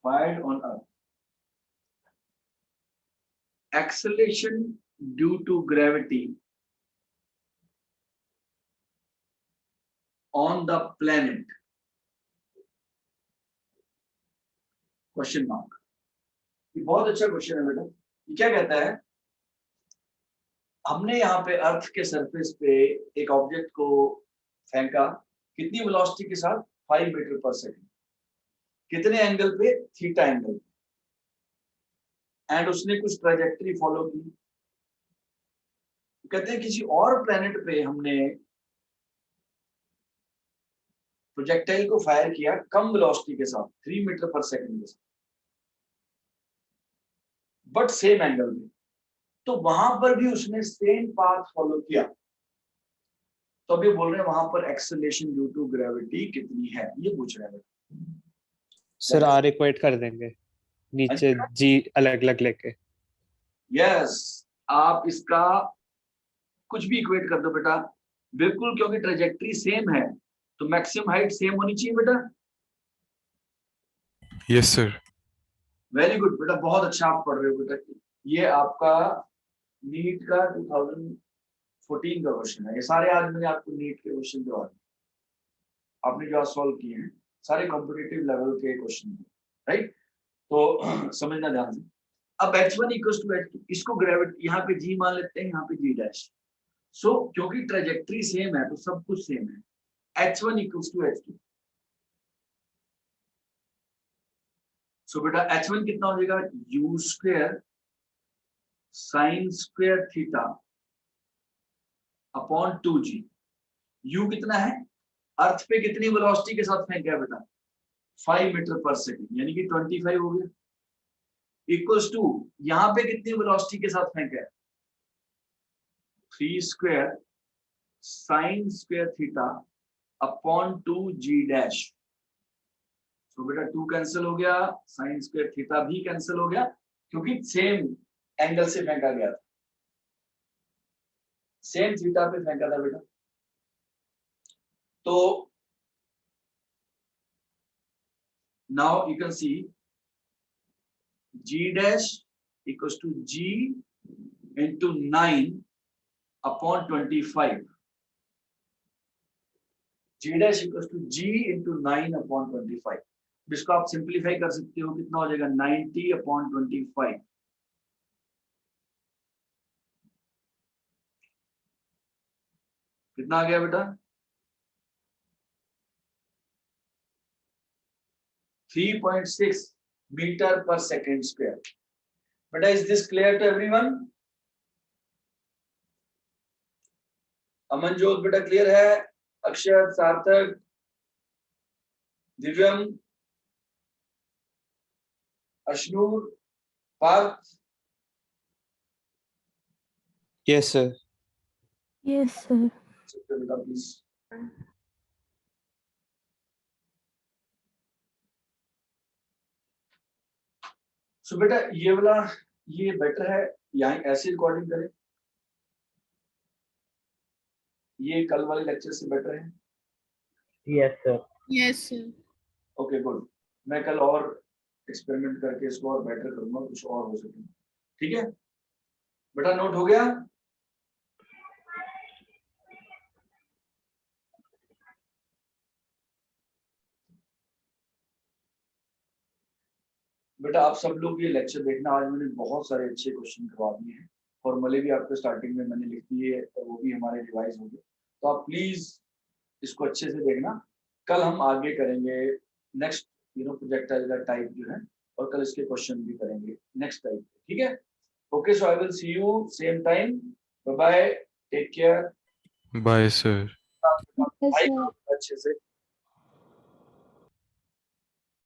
fired on earth. Acceleration due to gravity on the planet, question mark. ये बहुत अच्छा question है बेटा। ये क्या कहता है, हमने यहाँ पे अर्थ के सरफेस पे एक ऑब्जेक्ट को फेंका, कितनी वेलोसिटी के साथ, 5 मीटर पर सेकंड, कितने एंगल पे, थीटा एंगल पे, एंड उसने कुछ ट्रैजेक्टरी फॉलो की। कहते हैं किसी और प्लेनेट पे हमने प्रोजेक्टाइल को फायर किया कम वेलोसिटी के साथ, 3 मीटर पर सेकंड के साथ, बट सेम एंगल में, तो वहां पर भी उसने सेम पाथ फॉलो किया। तो अभी बोल रहे हैं वहां पर एक्सेलरेशन ड्यू टू ग्रेविटी कितनी है, ये पूछ रहे हैं। सर आर इक्वेट कर देंगे नीचे, जी अलग अलग लेके। यस, आप इसका कुछ भी इक्वेट कर दो बेटा, बिल्कुल, क्योंकि ट्रेजेक्टरी सेम है तो मैक्सिमम हाइट सेम होनी चाहिए बेटा। Yes sir. वेरी गुड बेटा, बहुत अच्छा आप पढ़ रहे हो बेटा। ये आपका नीट का 2014 का क्वेश्चन है। ये सारे आज मैंने आपको नीट के क्वेश्चन करवा दिए, आपने जो आज सॉल्व किए हैं सारे कॉम्पिटिटिव लेवल के क्वेश्चन हैं, राइट। तो समझना ध्यान से। अब h1 इक्वल्स टू h2, इसको ग्रेविटी यहाँ पे g मान लेते हैं, यहाँ पे g डैश। सो क्योंकि ट्रेजेक्टरी सेम है तो सब कुछ सेम है। h1 equals to h2। सो बेटा h1 कितना हो जाएगा, u square sine square theta upon 2g। u कितना है, अर्थ पे कितनी वेलोसिटी के साथ फेंका है बेटा, 5 मीटर पर सेकंड, यानी कि 25 हो गया, इक्वल्स टू यहां पे कितनी वेलोसिटी के साथ फेंका है, 3 square sine square theta upon 2g dash. तो बेटा 2 कैंसिल हो गया, साइन स्क्वायर थीटा भी कैंसिल हो गया, क्योंकि सेम एंगल से फेंका गया था, सेम थीटा पे फेंका था बेटा। तो now you can see g dash equals to g into 9 upon 25। g dash equals to g into 9 upon 25। जिसको आप सिंप्लीफाई कर सकते हो, कितना हो जाएगा, 90 upon 25। कितना आ गया बेटा, 3.6 मीटर पर सेकेंड स्क्वायर। बेटा is this clear to everyone? Amanjot बेटा क्लियर है? Akshar, Sarthak, Divyam, Ashnoor, Parth? Yes sir. Yes, sir. बेटा प्लीज। सो बेटा ये वाला, ये बेटर है, यहाँ ऐसे रिकॉर्डिंग करें, ये कल वाले लेक्चर से बेटर है। Yes sir. Yes, sir. Okay good, मैं कल और एक्सपेरिमेंट करके इसको और बेटर करूंगा, कुछ और हो सके। ठीक है बेटा, नोट हो गया? बेटा आप सब लोग ये लेक्चर देखना, आज मैंने बहुत सारे अच्छे क्वेश्चन करवा दिए हैं, फॉर्मूले भी आपको स्टार्टिंग में मैंने लिख दिए, वो भी हमारे रिवाइज हो गए। तो आप प्लीज इसको अच्छे से देखना। कल हम आगे करेंगे नेक्स्ट प्रोजेक्टाइल का टाइप जो है, और कल इसके क्वेश्चन भी करेंगे नेक्स्ट टाइप। ठीक है, okay, so I will see you same time. Bye bye, take care. Bye sir. अच्छे से